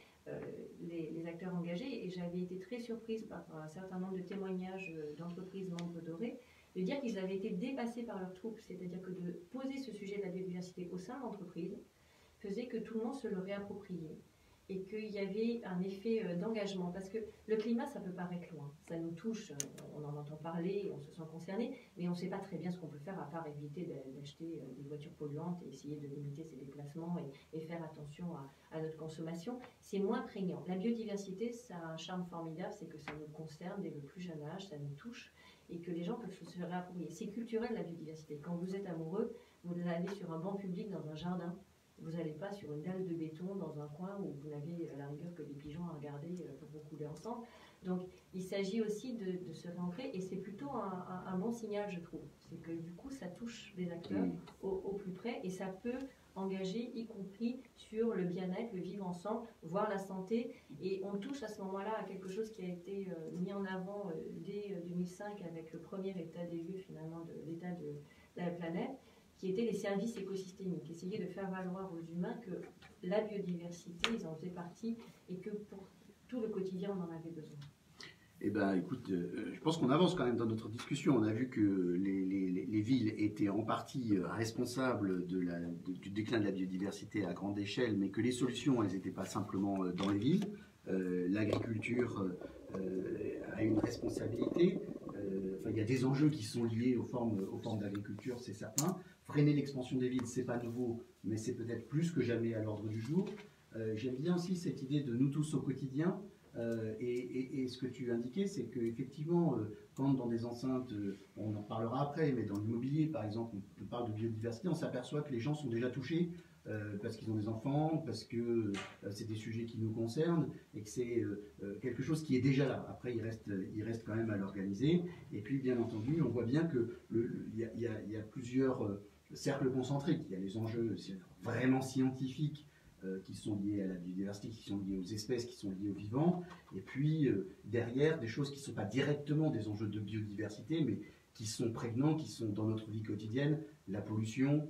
Speaker 6: les acteurs engagés, et j'avais été très surprise par un certain nombre de témoignages d'entreprises membres d'Auré, de dire qu'ils avaient été dépassés par leurs troupes, c'est-à-dire que de poser ce sujet de la biodiversité au sein de l'entreprise faisait que tout le monde se le réappropriait et qu'il y avait un effet d'engagement, parce que le climat, ça peut paraître loin, ça nous touche, on en entend parler, on se sent concerné, mais on ne sait pas très bien ce qu'on peut faire à part éviter d'acheter des voitures polluantes et essayer de limiter ses déplacements et faire attention à notre consommation. C'est moins prégnant. La biodiversité, ça a un charme formidable, c'est que ça nous concerne dès le plus jeune âge, ça nous touche, et que les gens peuvent se réapproprier. C'est culturel, la biodiversité. Quand vous êtes amoureux, vous allez sur un banc public dans un jardin, vous n'allez pas sur une dalle de béton dans un coin où vous n'avez à la rigueur que des pigeons à regarder pour vous couler ensemble. Donc il s'agit aussi de se réancrer, et c'est plutôt un bon signal, je trouve. C'est que du coup ça touche les acteurs au plus près, et ça peut engager, y compris sur le bien-être, le vivre ensemble, voire la santé. Et on touche à ce moment-là à quelque chose qui a été mis en avant dès 2005 avec le premier état des lieux finalement de l'état de la planète, qui étaient les services écosystémiques, essayer de faire valoir aux humains que la biodiversité, ils en faisaient partie, et que pour tout le quotidien, on en avait besoin.
Speaker 7: Eh bien, écoute, je pense qu'on avance quand même dans notre discussion. On a vu que les villes étaient en partie responsables du déclin de la biodiversité à grande échelle, mais que les solutions, elles n'étaient pas simplement dans les villes. L'agriculture a une responsabilité. Il y a des enjeux qui sont liés aux formes d'agriculture, c'est certain. Freiner l'expansion des villes, c'est pas nouveau, mais c'est peut-être plus que jamais à l'ordre du jour. J'aime bien aussi cette idée de nous tous au quotidien. Et ce que tu indiquais, c'est qu'effectivement, quand dans des enceintes, on en parlera après, mais dans l'immobilier, par exemple, on parle de biodiversité, on s'aperçoit que les gens sont déjà touchés parce qu'ils ont des enfants, parce que c'est des sujets qui nous concernent, et que c'est quelque chose qui est déjà là. Après, il reste quand même à l'organiser. Et puis, bien entendu, on voit bien qu'il y a plusieurs cercles concentriques. Il y a les enjeux vraiment scientifiques qui sont liés à la biodiversité, qui sont liés aux espèces, qui sont liés aux vivants, et puis derrière des choses qui ne sont pas directement des enjeux de biodiversité, mais qui sont prégnants, qui sont dans notre vie quotidienne, la pollution,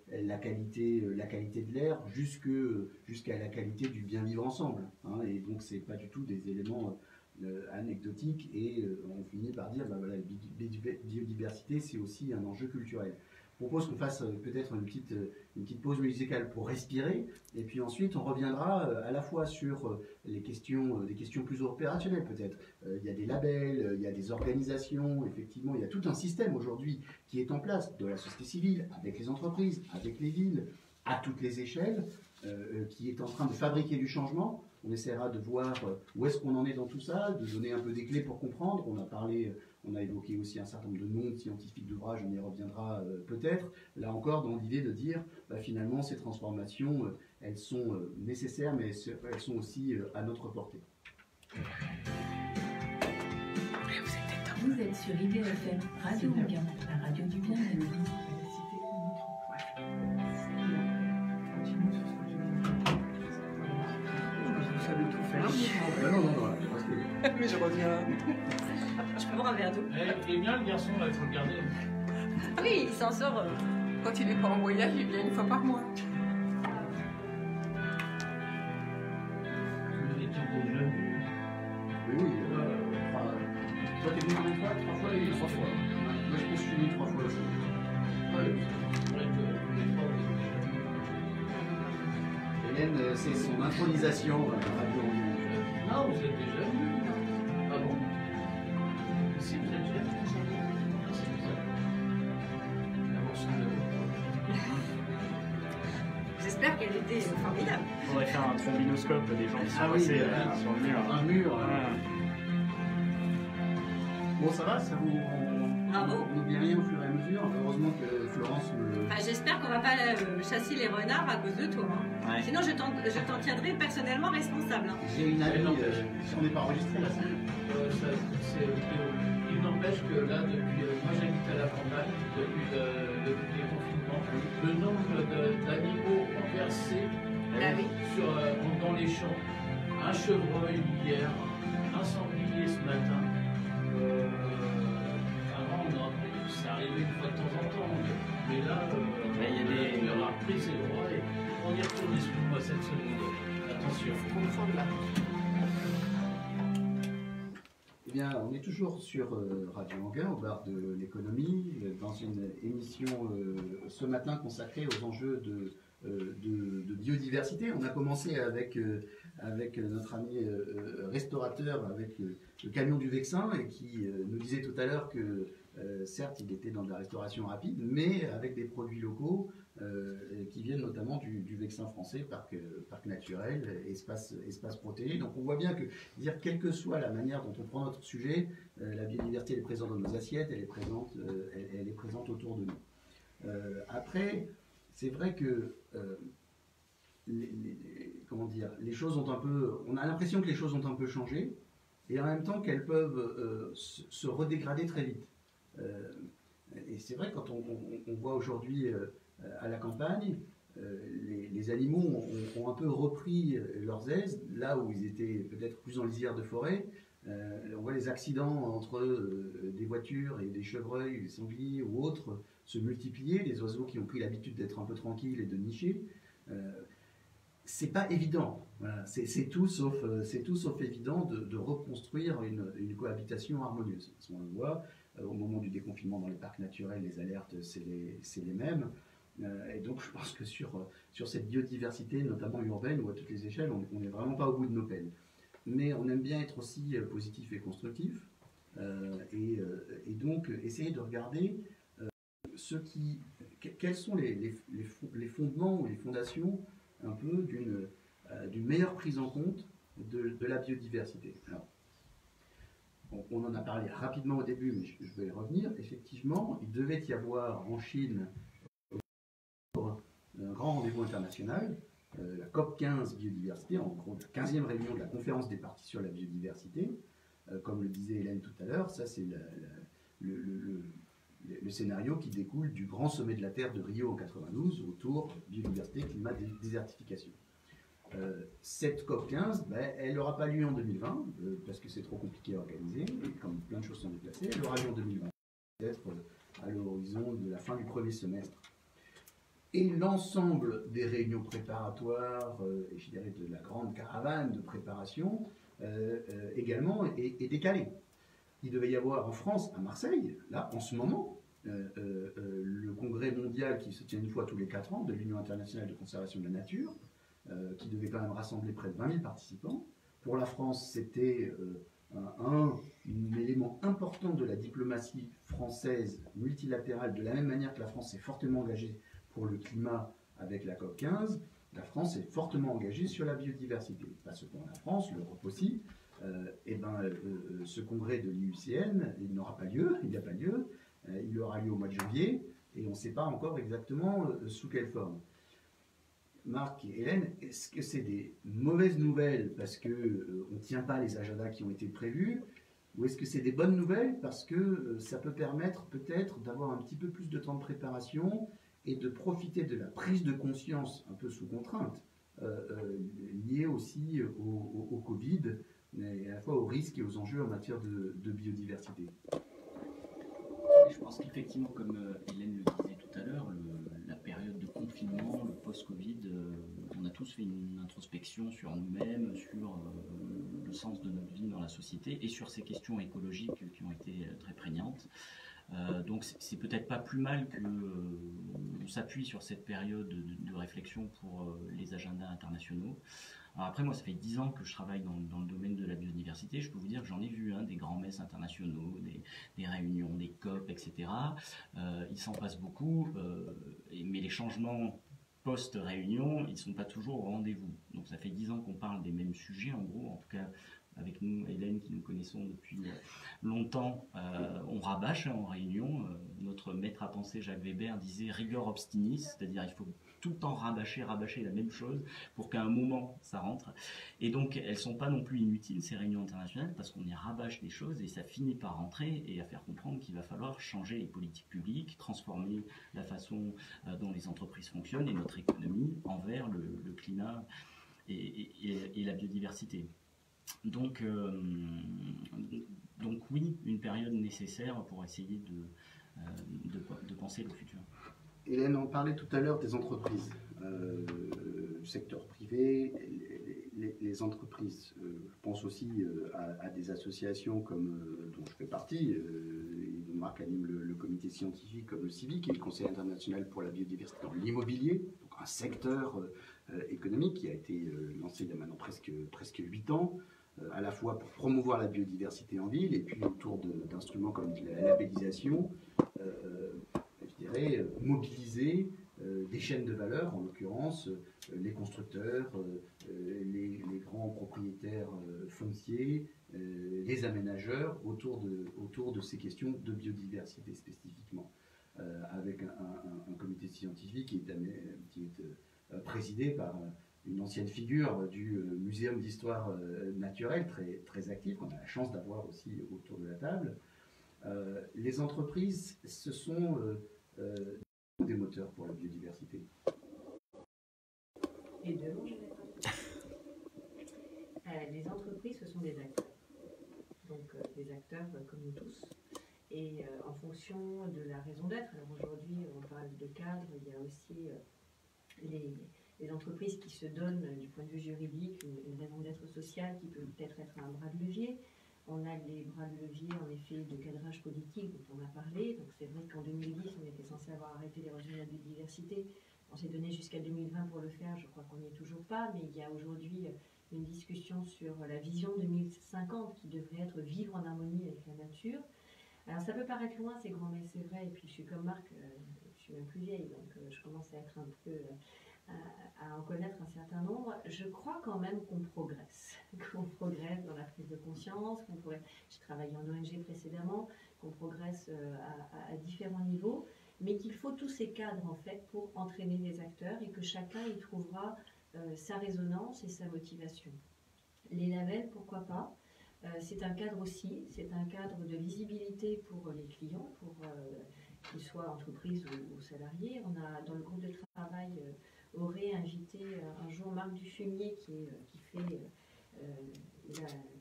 Speaker 7: la qualité de l'air, jusqu'à la qualité du bien vivre ensemble. Hein, et donc c'est pas du tout des éléments anecdotiques, et on finit par dire, voilà, la biodiversité, c'est aussi un enjeu culturel. Je propose qu'on fasse peut-être une petite pause musicale pour respirer, et puis ensuite on reviendra à la fois sur des questions plus opérationnelles peut-être. Il y a des labels, il y a des organisations, effectivement, il y a tout un système aujourd'hui qui est en place, de la société civile, avec les entreprises, avec les villes, à toutes les échelles, qui est en train de fabriquer du changement. On essaiera de voir où est-ce qu'on en est dans tout ça, de donner un peu des clés pour comprendre. On a parlé On a évoqué aussi un certain nombre de noms scientifiques d'ouvrages, on y reviendra peut-être. Là encore, dans l'idée de dire, finalement, ces transformations, elles sont nécessaires, mais elles sont aussi à notre portée.
Speaker 9: Vous êtes sur IDFM, Radio Anguin, la radio du bien et de la vie.
Speaker 1: Vous savez tout faire.
Speaker 7: Non,
Speaker 1: Mais je reviens.
Speaker 6: Je peux boire un verre d'eau?
Speaker 4: Il est bien le garçon là, il faut le garder.
Speaker 6: Oui, il s'en sort.
Speaker 1: Quand il n'est pas en voyage, il vient une fois par mois.
Speaker 4: Il était déjà venu.
Speaker 7: Oui. Toi, t'es venu combien de fois? 3 fois et 3 fois. Moi, je pense que je suis venu 3 fois aussi. Hélène, c'est son intronisation à la radio.
Speaker 4: Non, vous êtes déjà venu. Ah bon? Si, vous êtes déjà venu. C'est bizarre.
Speaker 6: J'espère qu'elle était formidable.
Speaker 5: Il faudrait faire un trombinoscope des gens qui sont passés sur le mur.
Speaker 7: Un mur.
Speaker 5: Ouais.
Speaker 7: Bon, ça va, ça vous.
Speaker 6: Bravo.
Speaker 7: On n'oublie rien au fur et à mesure. Heureusement que Florence me.
Speaker 6: Enfin, j'espère qu'on va pas chasser les renards à cause de toi. Hein.
Speaker 5: Ouais.
Speaker 6: Sinon, je t'en tiendrai personnellement responsable. Hein.
Speaker 7: J'ai une amie. Si on n'est pas enregistré là,
Speaker 4: Il n'empêche que là, depuis, moi j'habite à la campagne, depuis les confinements, le nombre d'animaux renversés dans les champs, un chevreuil hier, un sanglier ce matin. Avant, ça arrivait une fois de temps en temps, mais là, il y aura repris ses droits et on y retourne, excuse-moi 7 secondes. Attention.
Speaker 1: Comprendre là.
Speaker 7: Eh bien, on est toujours sur Radio Anguin, au bar de l'économie, dans une émission ce matin consacrée aux enjeux de biodiversité. On a commencé avec notre ami restaurateur, avec le camion du Vexin, et qui nous disait tout à l'heure que certes, il était dans de la restauration rapide, mais avec des produits locaux qui viennent notamment du Vexin français, parc naturel, espace protégé. Donc on voit bien que, quelle que soit la manière dont on prend notre sujet, la biodiversité elle est présente dans nos assiettes, elle est présente autour de nous. Après, c'est vrai que les choses ont un peu, on a l'impression que les choses ont un peu changé, et en même temps qu'elles peuvent se redégrader très vite. Et c'est vrai, quand on voit aujourd'hui à la campagne, les animaux ont un peu repris leurs aises, là où ils étaient peut-être plus en lisière de forêt. On voit les accidents entre des voitures et des chevreuils, des sangliers ou autres se multiplier, les oiseaux qui ont pris l'habitude d'être un peu tranquilles et de nicher. C'est pas évident. Voilà. C'est tout sauf évident de reconstruire une cohabitation harmonieuse. Parce qu'on le voit, au moment du déconfinement dans les parcs naturels, les alertes, c'est les mêmes. Et donc je pense que sur cette biodiversité, notamment urbaine ou à toutes les échelles, on n'est vraiment pas au bout de nos peines. Mais on aime bien être aussi positif et constructif. Et donc essayer de regarder quels sont les fondements ou les fondations un peu d'une meilleure prise en compte de la biodiversité. Alors, on en a parlé rapidement au début, mais je vais y revenir. Effectivement, il devait y avoir en Chine un grand rendez-vous international, la COP15 biodiversité, en gros la 15e réunion de la conférence des parties sur la biodiversité. Comme le disait Hélène tout à l'heure, ça c'est le scénario qui découle du grand sommet de la Terre de Rio en 92 autour biodiversité, climat, désertification. Cette COP15, elle n'aura pas lieu en 2020 parce que c'est trop compliqué à organiser et comme plein de choses sont déplacées, elle aura lieu en 2020, peut-être à l'horizon de la fin du premier semestre. Et l'ensemble des réunions préparatoires et je dirais de la grande caravane de préparation également est décalé. Il devait y avoir en France, à Marseille, là en ce moment, le congrès mondial qui se tient une fois tous les 4 ans de l'Union internationale de conservation de la nature, qui devait quand même rassembler près de 20 000 participants. Pour la France, c'était un élément important de la diplomatie française multilatérale, de la même manière que la France s'est fortement engagée pour le climat avec la COP15, la France est fortement engagée sur la biodiversité. Pas seulement la France, l'Europe aussi. ce congrès de l'IUCN, il n'aura pas lieu, il n'a pas lieu, il aura lieu au mois de janvier, et on ne sait pas encore exactement sous quelle forme. Marc et Hélène, est-ce que c'est des mauvaises nouvelles parce qu'on ne tient pas les agendas qui ont été prévus, ou est-ce que c'est des bonnes nouvelles parce que ça peut permettre peut-être d'avoir un petit peu plus de temps de préparation et de profiter de la prise de conscience un peu sous contrainte, liée aussi au Covid, mais à la fois aux risques et aux enjeux en matière de biodiversité?
Speaker 8: Je pense qu'effectivement, comme Hélène le disait tout à l'heure, la période de confinement, le post-Covid, on a tous fait une introspection sur nous-mêmes, sur le sens de notre vie dans la société et sur ces questions écologiques qui ont été très prégnantes. Donc c'est peut-être pas plus mal qu'on s'appuie sur cette période de réflexion pour les agendas internationaux. Alors après, moi, ça fait 10 ans que je travaille dans le domaine de la biodiversité. Je peux vous dire que j'en ai vu des grands-messes internationaux, des réunions, des COP, etc. Il s'en passe beaucoup, mais les changements post-réunion, ils ne sont pas toujours au rendez-vous. Donc ça fait 10 ans qu'on parle des mêmes sujets, en gros, en tout cas avec nous, Hélène, qui nous connaissons depuis longtemps, on rabâche en réunion. Notre maître à penser, Jacques Weber, disait rigueur obstinis, c'est-à-dire il faut tout le temps rabâcher la même chose pour qu'à un moment ça rentre. Et donc elles ne sont pas non plus inutiles, ces réunions internationales, parce qu'on y rabâche des choses et ça finit par rentrer et à faire comprendre qu'il va falloir changer les politiques publiques, transformer la façon dont les entreprises fonctionnent et notre économie envers le climat et la biodiversité. Donc oui, une période nécessaire pour essayer de penser le futur.
Speaker 7: Hélène, on parlait tout à l'heure des entreprises, du secteur privé, les entreprises. Je pense aussi à des associations dont je fais partie, dont Marc anime le comité scientifique, comme le CIVIC et le Conseil international pour la biodiversité dans l'immobilier, donc un secteur économique qui a été lancé il y a maintenant presque 8 ans, à la fois pour promouvoir la biodiversité en ville et puis autour d'instruments comme la labellisation, je dirais, mobiliser des chaînes de valeur, en l'occurrence les constructeurs, les grands propriétaires fonciers, les aménageurs autour de ces questions de biodiversité spécifiquement, avec un comité scientifique qui est présidé par une ancienne figure du Muséum d'histoire naturelle, très active, qu'on a la chance d'avoir aussi autour de la table. Les entreprises, ce sont des moteurs pour la biodiversité.
Speaker 6: Et deux, les entreprises, ce sont des acteurs. Donc des acteurs comme nous tous. Et en fonction de la raison d'être, alors aujourd'hui on parle de cadre, il y a aussi les entreprises qui se donnent du point de vue juridique une raison d'être sociale qui peut peut-être être un bras de levier. On a les bras de levier en effet de cadrage politique dont on a parlé. Donc c'est vrai qu'en 2010 on était censé avoir arrêté l'érosion de la biodiversité. On s'est donné jusqu'à 2020 pour le faire, je crois qu'on n'y est toujours pas, mais il y a aujourd'hui une discussion sur la vision 2050 qui devrait être vivre en harmonie avec la nature. Alors ça peut paraître loin, c'est grand, mais c'est vrai, et puis je suis comme Marc, je suis même plus vieille, donc je commence à être un peu... à en connaître un certain nombre. Je crois quand même qu'on progresse dans la prise de conscience, j'ai travaillé en ONG précédemment, qu'on progresse à différents niveaux, mais qu'il faut tous ces cadres en fait pour entraîner des acteurs et que chacun y trouvera sa résonance et sa motivation. Les labels, pourquoi pas? C'est un cadre aussi, c'est un cadre de visibilité pour les clients, pour qu'ils soient entreprises ou salariés. On a dans le groupe de travail aurait invité un jour Marc Dufumier qui fait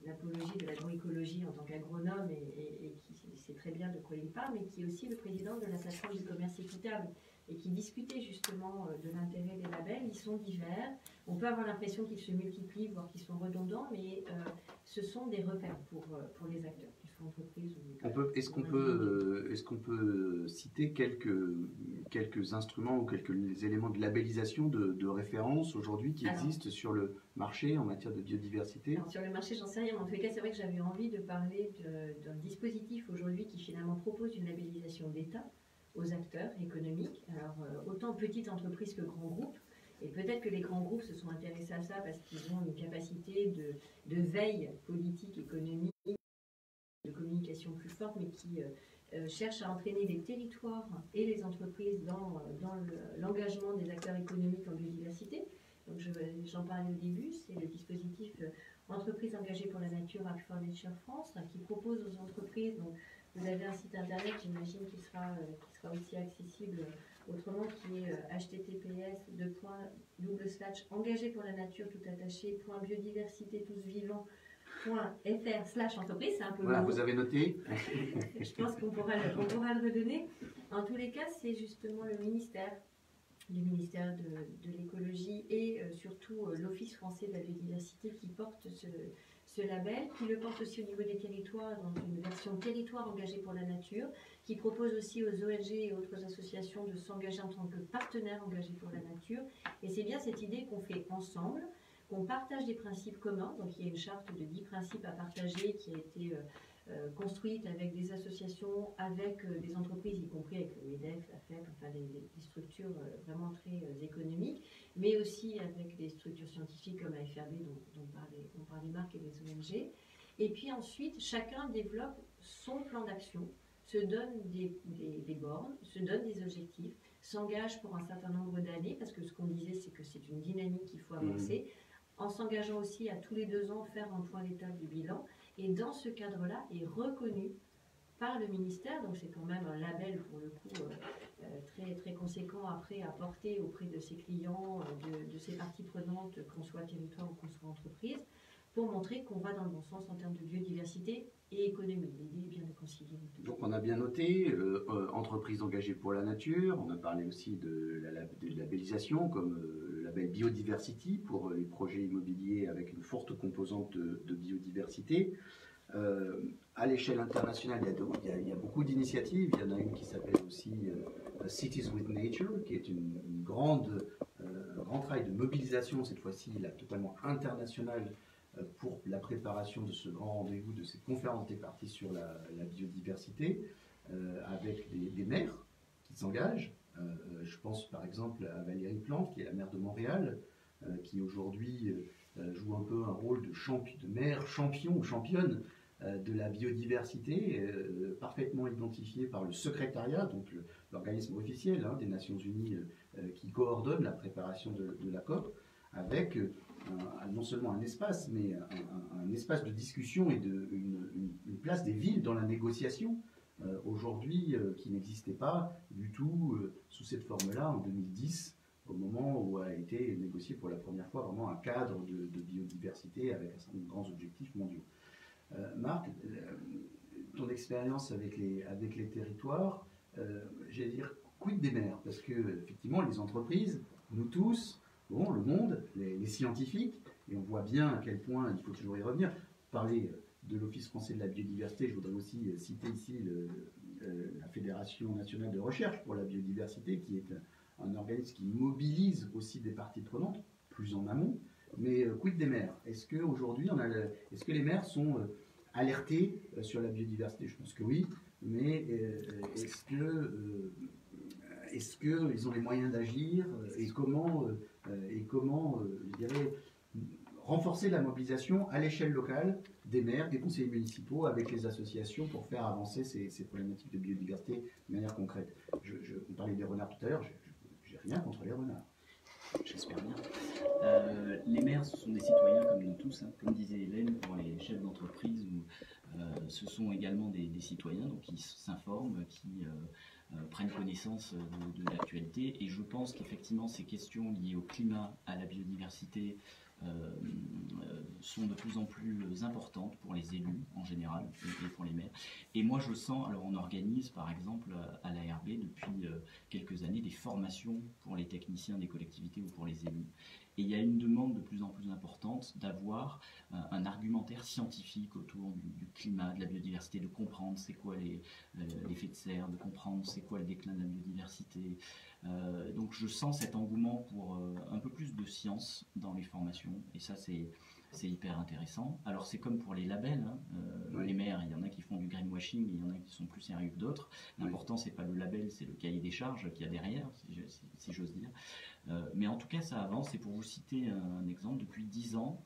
Speaker 6: l'apologie de l'agroécologie en tant qu'agronome et qui sait très bien de quoi il parle, mais qui est aussi le président de la plateforme du commerce équitable et qui discutait justement de l'intérêt des labels. Ils sont divers, on peut avoir l'impression qu'ils se multiplient, voire qu'ils sont redondants, mais ce sont des repères pour les acteurs, qu'ils soient entreprises ou...
Speaker 7: Est-ce qu'on peut citer quelques instruments ou quelques éléments de labellisation de référence aujourd'hui qui existent sur le marché en matière de biodiversité?
Speaker 6: Alors, sur le marché, j'en sais rien, mais en tous les cas, c'est vrai que j'avais envie de parler d'un dispositif aujourd'hui qui finalement propose une labellisation d'État aux acteurs économiques, alors autant petites entreprises que grands groupes, Et peut-être que les grands groupes se sont intéressés à ça parce qu'ils ont une capacité de veille politique, économique, de communication plus forte, mais qui cherchent à entraîner les territoires et les entreprises dans l'engagement des acteurs économiques en biodiversité. Donc j'en parlais au début, c'est le dispositif Entreprises engagées pour la nature, Act for Nature France, qui propose aux entreprises, donc vous avez un site internet, j'imagine qui sera aussi accessible autrement, qui est https://engagé pour la nature tout attaché .biodiversité tous vivants .fr/entreprise, c'est un peu
Speaker 7: voilà,
Speaker 6: long.
Speaker 7: vous avez noté.
Speaker 6: Je pense qu'on pourra le redonner. En tous les cas, c'est justement le ministère de l'écologie et surtout l'Office français de la biodiversité qui porte ce label, qui le porte aussi au niveau des territoires dans une version territoire engagé pour la nature, qui propose aussi aux ONG et autres associations de s'engager en tant que partenaires engagés pour la nature. Et c'est bien cette idée qu'on fait ensemble, qu'on partage des principes communs. Donc il y a une charte de 10 principes à partager qui a été construite avec des associations, avec des entreprises, y compris avec le MEDEF, la FEP, enfin des structures vraiment très économiques, mais aussi avec des structures scientifiques comme AFRB dont parlait Marc et les ONG. Et puis ensuite, chacun développe son plan d'action, se donne des bornes, se donne des objectifs, s'engage pour un certain nombre d'années, parce que ce qu'on disait, c'est que c'est une dynamique qu'il faut avancer, en s'engageant aussi à tous les 2 ans faire un point d'étape du bilan. Et dans ce cadre-là, est reconnu par le ministère, donc c'est quand même un label pour le coup très, très conséquent après à porter auprès de ses clients, de ses parties prenantes, qu'on soit territoire ou qu'on soit entreprise, pour montrer qu'on va dans le bon sens en termes de biodiversité et économie. L'idée est bien de concilier les deux.
Speaker 7: Donc on a bien noté, entreprises engagées pour la nature, on a parlé aussi de la labellisation comme le label Biodiversity pour les projets immobiliers avec une forte composante de biodiversité. À l'échelle internationale, il y a beaucoup d'initiatives. Il y en a une qui s'appelle aussi Cities with Nature, qui est un grand travail de mobilisation, cette fois-ci totalement internationale, pour la préparation de ce grand rendez-vous, de cette conférence des parties sur la biodiversité, avec des maires qui s'engagent. Je pense par exemple à Valérie Plante, qui est la maire de Montréal, qui aujourd'hui joue un peu un rôle de maire champion ou championne de la biodiversité, parfaitement identifié par le secrétariat, donc l'organisme officiel des Nations Unies qui coordonne la préparation de la COP, avec non seulement un espace, mais un espace de discussion et une place des villes dans la négociation, aujourd'hui qui n'existait pas du tout sous cette forme-là en 2010, au moment où a été négocié pour la première fois vraiment un cadre de biodiversité avec un certain nombre de grands objectifs mondiaux. Marc, ton expérience avec les territoires, j'allais dire, quid des maires? Parce que effectivement, les entreprises, nous tous, bon, le monde, les scientifiques, et on voit bien à quel point il faut toujours y revenir. Parler de l'Office français de la biodiversité, je voudrais aussi citer ici la Fédération nationale de recherche pour la biodiversité, qui est un organisme qui mobilise aussi des parties prenantes, plus en amont. Mais quid des maires? Est-ce qu'aujourd'hui, est-ce que les maires sont alertés sur la biodiversité? Je pense que oui, mais est-ce qu'ils ont les moyens d'agir et comment je dirais, renforcer la mobilisation à l'échelle locale des maires, des conseillers municipaux avec les associations pour faire avancer ces problématiques de biodiversité de manière concrète? On parlait des renards tout à l'heure, j'ai rien contre les renards.
Speaker 8: J'espère bien. Les maires, ce sont des citoyens comme nous tous, comme disait Hélène, pour les chefs d'entreprise, ce sont également des citoyens donc qui s'informent, qui prennent connaissance de l'actualité. Et je pense qu'effectivement, ces questions liées au climat, à la biodiversité, sont de plus en plus importantes pour les élus en général et pour les maires. Et moi je sens, alors on organise par exemple à l'ARB depuis quelques années des formations pour les techniciens des collectivités ou pour les élus. Et il y a une demande de plus en plus importante d'avoir un argumentaire scientifique autour du climat, de la biodiversité, de comprendre c'est quoi l'effet de serre, de comprendre c'est quoi le déclin de la biodiversité. Donc je sens cet engouement pour un peu plus de science dans les formations. Et ça c'est C'est hyper intéressant. Alors c'est comme pour les labels, hein. Les maires, il y en a qui font du greenwashing, mais il y en a qui sont plus sérieux que d'autres. L'important, c'est pas le label, c'est le cahier des charges qu'il y a derrière, si j'ose dire. Mais en tout cas, ça avance. Et pour vous citer un exemple, depuis 10 ans,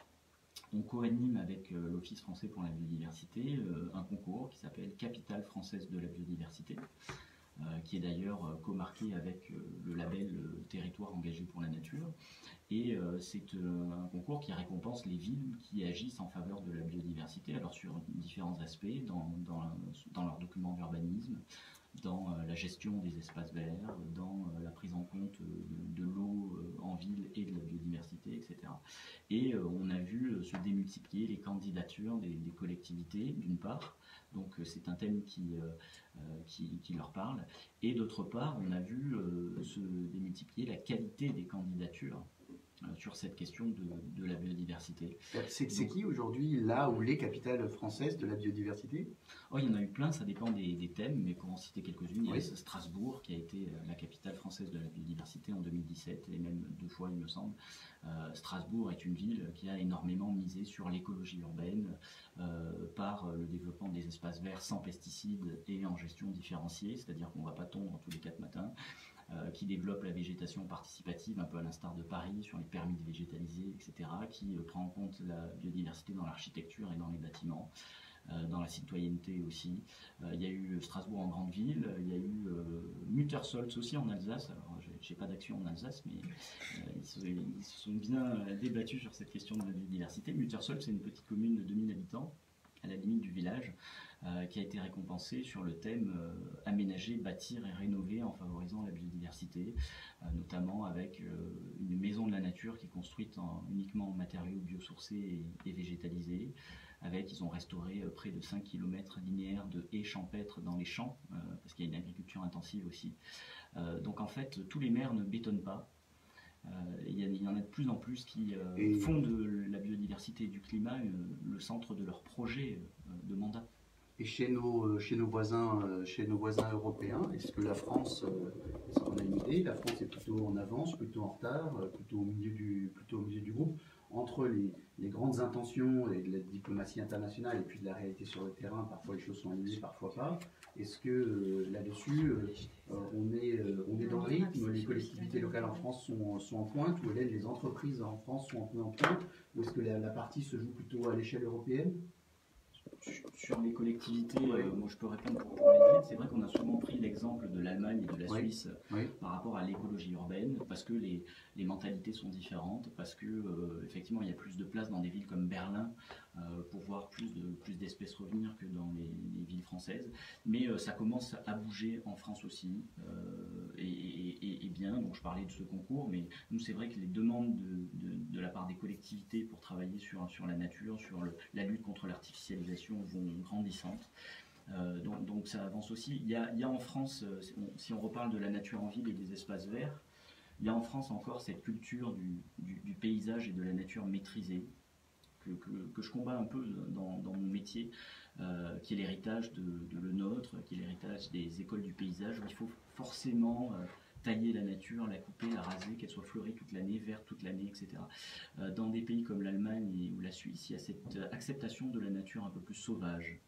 Speaker 8: on co-anime avec l'Office français pour la biodiversité un concours qui s'appelle Capitale française de la biodiversité, qui est d'ailleurs comarqué avec le label Territoire engagé pour la nature. Et c'est un concours qui récompense les villes qui agissent en faveur de la biodiversité, alors sur différents aspects, dans leurs documents d'urbanisme, dans la gestion des espaces verts, dans la prise en compte de l'eau en ville et de la biodiversité, etc. Et on a vu se démultiplier les candidatures des collectivités, d'une part, donc c'est un thème qui leur parle, et d'autre part, on a vu se démultiplier la qualité des candidatures sur cette question de la biodiversité.
Speaker 7: C'est qui aujourd'hui, là ou les capitales françaises de la biodiversité?
Speaker 8: Il y en a eu plein, ça dépend des thèmes, mais pour en citer quelques-unes, il y a Strasbourg qui a été la capitale française de la biodiversité en 2017, et même 2 fois il me semble. Strasbourg est une ville qui a énormément misé sur l'écologie urbaine par le développement des espaces verts sans pesticides et en gestion différenciée, c'est-à-dire qu'on ne va pas tondre tous les 4 matins. Qui développe la végétation participative, un peu à l'instar de Paris, sur les permis de végétaliser, etc., qui prend en compte la biodiversité dans l'architecture et dans les bâtiments, dans la citoyenneté aussi. Il y a eu Strasbourg en grande ville, il y a eu Muttersolz aussi en Alsace. Alors, j'ai pas d'action en Alsace, mais ils se sont bien débattus sur cette question de la biodiversité. Muttersolz, c'est une petite commune de 2000 habitants, à la limite du village, qui a été récompensé sur le thème aménager, bâtir et rénover en favorisant la biodiversité, notamment avec une maison de la nature qui est construite uniquement en matériaux biosourcés et végétalisés. Ils ont restauré près de 5 km linéaires de haies champêtres dans les champs, parce qu'il y a une agriculture intensive aussi. Donc en fait, tous les maires ne bétonnent pas. Il y en a de plus en plus qui font de la biodiversité et du climat le centre de leur projet de mandat.
Speaker 7: Et chez nos voisins européens, est-ce que la France, est-ce qu'on a une idée, la France est plutôt en avance, plutôt en retard, plutôt au milieu du groupe, entre les grandes intentions et de la diplomatie internationale et puis de la réalité sur le terrain? Parfois les choses sont alignées, parfois pas. Est-ce que là-dessus, on est dans le rythme, les collectivités locales en France sont en pointe, ou les entreprises en France sont un peu en pointe, ou est-ce que la partie se joue plutôt à l'échelle européenne?
Speaker 8: Sur les collectivités, moi je peux répondre pour les villes. C'est vrai qu'on a souvent pris l'exemple de l'Allemagne et de la Suisse par rapport à l'écologie urbaine, parce que les mentalités sont différentes, parce que effectivement il y a plus de place dans des villes comme Berlin pour voir plus d'espèces revenir que dans les villes françaises. Mais ça commence à bouger en France aussi, et bien. Donc je parlais de ce concours, mais nous c'est vrai que les demandes de la part des collectivités pour travailler sur la nature, sur la lutte contre l'artificialisation vont grandissantes. Donc ça avance aussi. Il y a en France, si on reparle de la nature en ville et des espaces verts, il y a en France encore cette culture du paysage et de la nature maîtrisée que je combats un peu dans mon métier, qui est l'héritage de Le Nôtre, qui est l'héritage des écoles du paysage, où il faut forcément tailler la nature, la couper, la raser, qu'elle soit fleurie toute l'année, verte toute l'année, etc. Dans des pays comme l'Allemagne ou la Suisse, il y a cette acceptation de la nature un peu plus sauvage,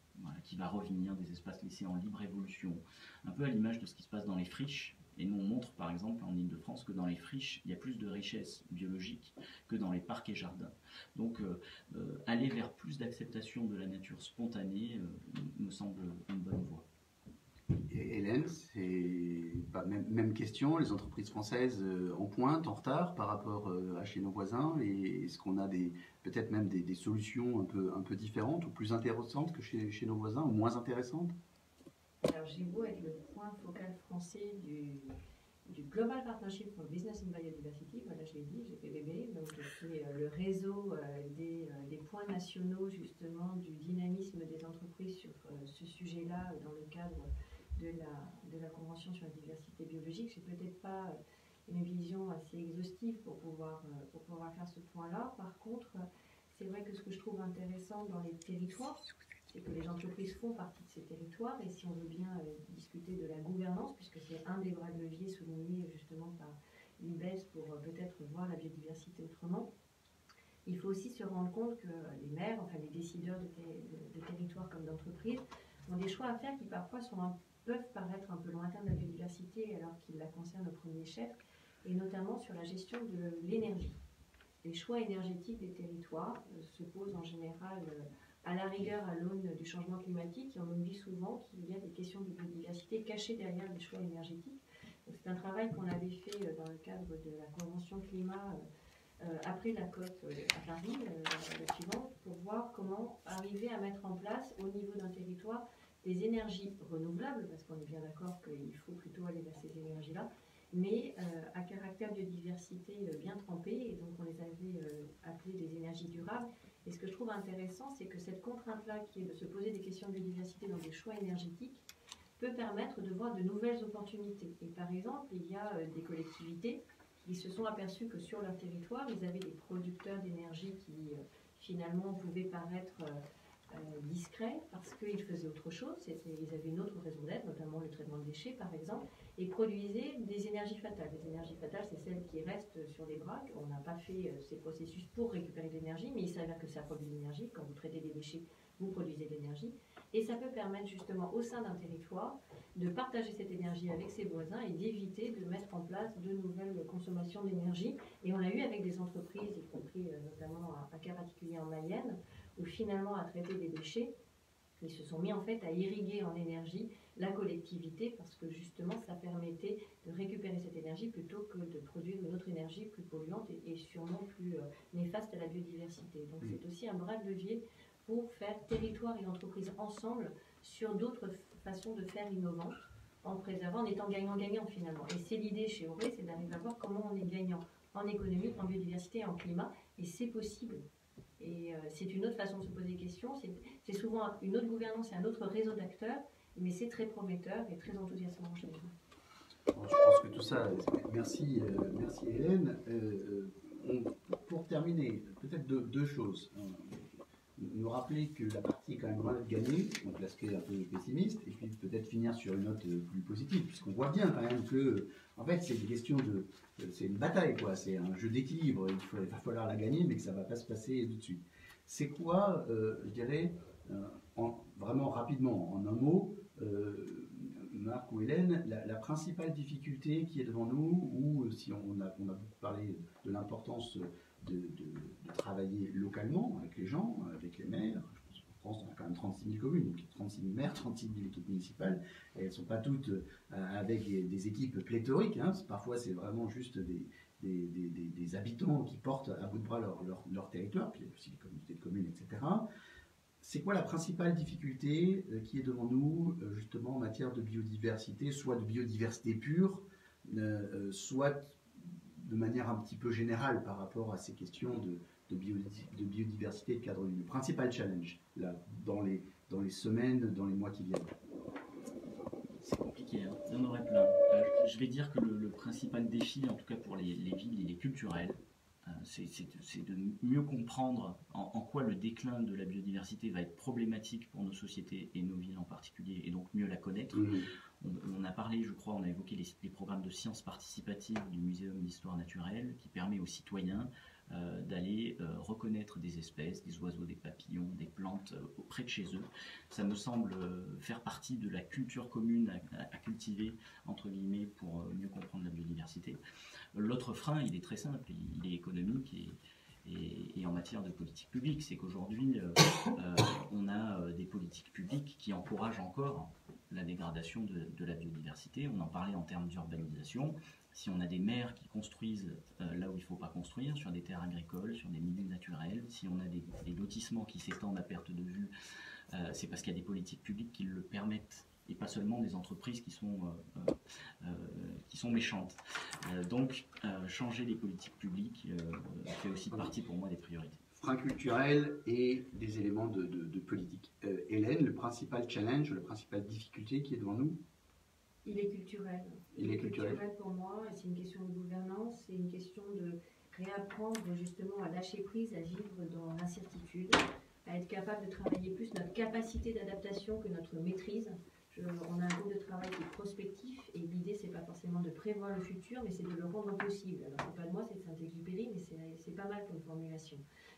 Speaker 8: qui va revenir, des espaces laissés en libre évolution, un peu à l'image de ce qui se passe dans les friches. Et nous, on montre par exemple en Ile-de-France que dans les friches, il y a plus de richesse biologique que dans les parcs et jardins. Donc, aller vers plus d'acceptation de la nature spontanée me semble une bonne voie.
Speaker 7: Et Hélène, c'est même question, les entreprises françaises en pointe, en retard par rapport à chez nos voisins, et est-ce qu'on a peut-être même des solutions un peu différentes ou plus intéressantes que chez nos voisins, ou moins intéressantes?
Speaker 6: Alors j'ai beau être le point focal français du Global Partnership for Business in Biodiversity, voilà, je l'ai dit, GPBB, donc qui est le réseau des points nationaux justement du dynamisme des entreprises sur ce sujet-là dans le cadre de la Convention sur la diversité biologique. Je n'ai peut-être pas une vision assez exhaustive pour pouvoir faire ce point-là. Par contre, c'est vrai que ce que je trouve intéressant dans les territoires, c'est que les entreprises font partie de ces territoires, et si on veut bien discuter de la gouvernance, puisque c'est un des bras de levier soulignés justement par l'IBES pour peut-être voir la biodiversité autrement, il faut aussi se rendre compte que les maires, enfin les décideurs de territoire comme d'entreprise, ont des choix à faire qui parfois peuvent paraître un peu lointains de la biodiversité alors qu'ils la concernent au premier chef, et notamment sur la gestion de l'énergie. Les choix énergétiques des territoires se posent en général à la rigueur à l'aune du changement climatique, et on oublie souvent qu'il y a des questions de biodiversité cachées derrière les choix énergétiques. C'est un travail qu'on avait fait dans le cadre de la Convention climat après la COP à Paris, la suivante, pour voir comment arriver à mettre en place au niveau d'un territoire des énergies renouvelables, parce qu'on est bien d'accord qu'il faut plutôt aller vers ces énergies-là, mais à caractère biodiversité bien trempé, et donc on les avait appelées des énergies durables. Et ce que je trouve intéressant, c'est que cette contrainte-là, qui est de se poser des questions de biodiversité dans des choix énergétiques, peut permettre de voir de nouvelles opportunités. Et par exemple, il y a des collectivités qui se sont aperçues que sur leur territoire, ils avaient des producteurs d'énergie qui finalement pouvaient paraître discrets parce qu'ils faisaient autre chose. Ils avaient une autre raison d'être, notamment le traitement de déchets par exemple, et produisaient des énergies fatales. Les énergies fatales, c'est celles qui restent sur les bras. On n'a pas fait ces processus pour récupérer de l'énergie, mais il s'avère que ça produit de l'énergie. Quand vous traitez des déchets, vous produisez de l'énergie. Et ça peut permettre justement au sein d'un territoire de partager cette énergie avec ses voisins et d'éviter de mettre en place de nouvelles consommations d'énergie. Et on l'a eu avec des entreprises, y compris notamment un cas particulier en Mayenne, où finalement à traiter des déchets, ils se sont mis en fait à irriguer en énergie la collectivité parce que justement ça permettait de récupérer cette énergie plutôt que de produire une autre énergie plus polluante et sûrement plus néfaste à la biodiversité. Donc c'est aussi un bras de levier pour faire territoire et entreprise ensemble sur d'autres façons de faire innovantes en préservant, en étant gagnant-gagnant finalement. Et c'est l'idée chez Auré, c'est d'arriver à voir comment on est gagnant en économie, en biodiversité et en climat, et c'est possible. Et c'est une autre façon de se poser des questions, c'est souvent une autre gouvernance et un autre réseau d'acteurs, mais c'est très prometteur et très enthousiasmant en général.
Speaker 7: Je pense que tout ça, merci Hélène. Pour terminer, peut-être deux choses. Nous rappeler que la partie est quand même loin d'être gagnée, donc l'aspect un peu pessimiste, et puis peut-être finir sur une note plus positive, puisqu'on voit bien quand même que, en fait, c'est une question de, c'est une bataille, quoi, c'est un jeu d'équilibre, il va falloir la gagner, mais que ça ne va pas se passer tout de suite. C'est quoi, je dirais, vraiment rapidement, en un mot, Marc ou Hélène, la principale difficulté qui est devant nous, ou si on a beaucoup parlé de l'importance de travailler localement avec les gens, avec les maires. En France, on a quand même 36 000 communes, donc 36 000 maires, 36 000 équipes municipales, et elles ne sont pas toutes avec des équipes pléthoriques, hein. Parfois c'est vraiment juste des habitants qui portent à bout de bras leur territoire, puis il y a aussi les communautés de communes, etc. C'est quoi la principale difficulté qui est devant nous, justement, en matière de biodiversité, soit de biodiversité pure, soit de manière un petit peu générale par rapport à ces questions de biodiversité et de cadre de vie. Le principal challenge, là, dans les semaines, dans les mois qui viennent.
Speaker 8: C'est compliqué, hein. Il y en aurait plein. Je vais dire que le principal défi, en tout cas pour les villes, il est culturel. C'est de mieux comprendre en quoi le déclin de la biodiversité va être problématique pour nos sociétés et nos villes en particulier, et donc mieux la connaître. On a parlé, je crois, on a évoqué les programmes de sciences participatives du Muséum d'histoire naturelle qui permet aux citoyens d'aller reconnaître des espèces, des oiseaux, des papillons, des plantes près de chez eux. Ça me semble faire partie de la culture commune à cultiver, entre guillemets, pour mieux comprendre la biodiversité. L'autre frein, il est très simple, il est économique et en matière de politique publique. C'est qu'aujourd'hui, on a des politiques publiques qui encouragent encore la dégradation de la biodiversité. On en parlait en termes d'urbanisation. Si on a des maires qui construisent là où il ne faut pas construire, sur des terres agricoles, sur des milieux naturels, si on a des lotissements qui s'étendent à perte de vue, c'est parce qu'il y a des politiques publiques qui le permettent, et pas seulement des entreprises qui sont méchantes. Donc, changer les politiques publiques fait aussi partie pour moi des priorités.
Speaker 7: Frein culturel et des éléments de politique. Hélène, le principal challenge, la principale difficulté qui est devant nous?
Speaker 6: Il est culturel.
Speaker 7: Il est culturel
Speaker 6: pour moi, et c'est une question de gouvernance, c'est une question de réapprendre justement à lâcher prise, à vivre dans l'incertitude, à être capable de travailler plus notre capacité d'adaptation que notre maîtrise. On a un groupe de travail qui est prospectif et l'idée c'est pas forcément de prévoir le futur mais c'est de le rendre possible. Alors c'est pas de moi, c'est de Saint-Exupéry mais c'est pas mal comme formulation.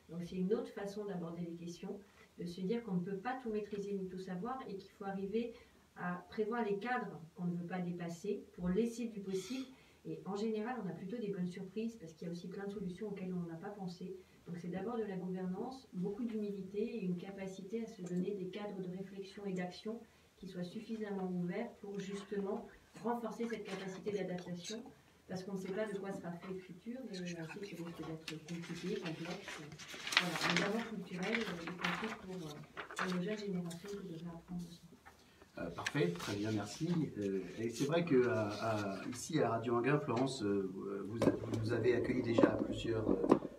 Speaker 6: Donc c'est une autre façon d'aborder les questions, de se dire qu'on ne peut pas tout maîtriser ni tout savoir et qu'il faut arriver à prévoir les cadres qu'on ne veut pas dépasser pour laisser du possible. Et en général, on a plutôt des bonnes surprises parce qu'il y a aussi plein de solutions auxquelles on n'a pas pensé. Donc c'est d'abord de la gouvernance, beaucoup d'humilité et une capacité à se donner des cadres de réflexion et d'action qui soient suffisamment ouverts pour justement renforcer cette capacité d'adaptation. Parce qu'on ne sait pas de quoi sera fait le futur, mais on sait que ça risque d'être compliqué, complexe. Voilà, mais d'abord culturel, y compris pour nos jeunes générations qui devraient apprendre aussi.
Speaker 7: Parfait, très bien, merci. Et c'est vrai que ici à Radio Anguin, Florence, vous avez accueilli déjà à plusieurs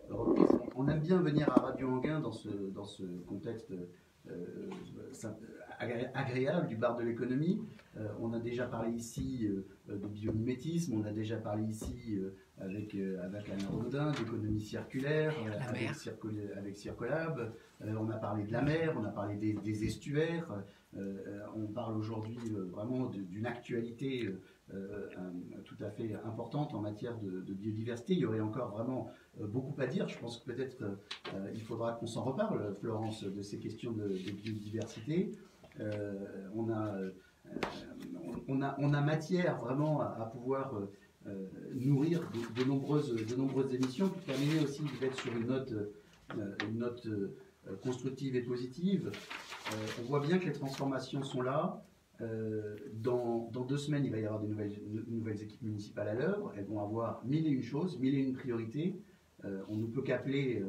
Speaker 7: reprises. On aime bien venir à Radio Anguin dans ce contexte agréable du bar de l'économie. On a déjà parlé ici de biomimétisme, on a déjà parlé ici avec Alain Rodin d'économie circulaire, avec Circolab, on a parlé de la mer, on a parlé des estuaires, on parle aujourd'hui vraiment d'une actualité tout à fait importante en matière de biodiversité. Il y aurait encore vraiment beaucoup à dire. Je pense que peut-être il faudra qu'on s'en reparle, Florence, de ces questions de biodiversité. On a matière vraiment à pouvoir nourrir de nombreuses émissions, puis terminer aussi peut-être sur une note constructive et positive. On voit bien que les transformations sont là. Dans 2 semaines, il va y avoir de nouvelles équipes municipales à l'œuvre. Elles vont avoir 1001 choses, 1001 priorités. On ne peut qu'appeler,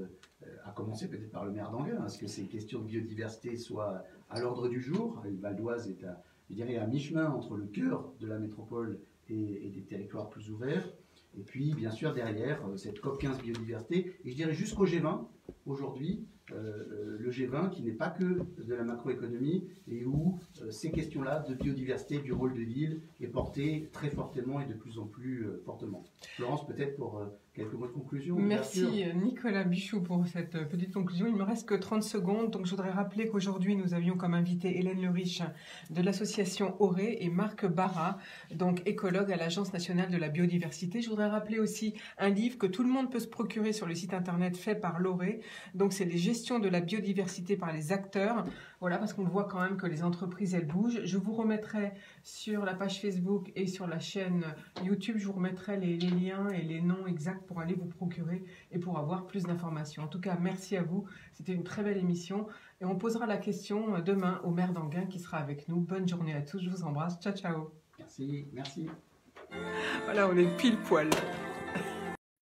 Speaker 7: à commencer peut-être par le maire d'Anguin, à ce que ces questions de biodiversité soient à l'ordre du jour. Le Val d'Oise est à mi-chemin entre le cœur de la métropole et des territoires plus ouverts. Et puis, bien sûr, derrière, cette COP15 biodiversité, et je dirais jusqu'au G20, aujourd'hui, le G20 qui n'est pas que de la macroéconomie et où ces questions-là de biodiversité, du rôle de l'île est portée très fortement et de plus en plus fortement. Florence, peut-être pour quelques mots de conclusion.
Speaker 1: Merci Nicolas Bichou pour cette petite conclusion. Il ne me reste que 30 secondes, donc je voudrais rappeler qu'aujourd'hui nous avions comme invité Hélène Leriche de l'association Auré et Marc Barra, donc écologue à l'Agence nationale de la biodiversité. Je voudrais rappeler aussi un livre que tout le monde peut se procurer sur le site internet fait par l'Auré. Donc c'est les gestions de la biodiversité par les acteurs. Voilà, parce qu'on voit quand même que les entreprises elles bougent. Je vous remettrai sur la page Facebook et sur la chaîne YouTube, je vous remettrai les liens et les noms exacts pour aller vous procurer et pour avoir plus d'informations. En tout cas, merci à vous. C'était une très belle émission. Et on posera la question demain au maire d'Anguin qui sera avec nous. Bonne journée à tous. Je vous embrasse. Ciao, ciao.
Speaker 7: Merci, merci.
Speaker 1: Voilà, on est pile poil.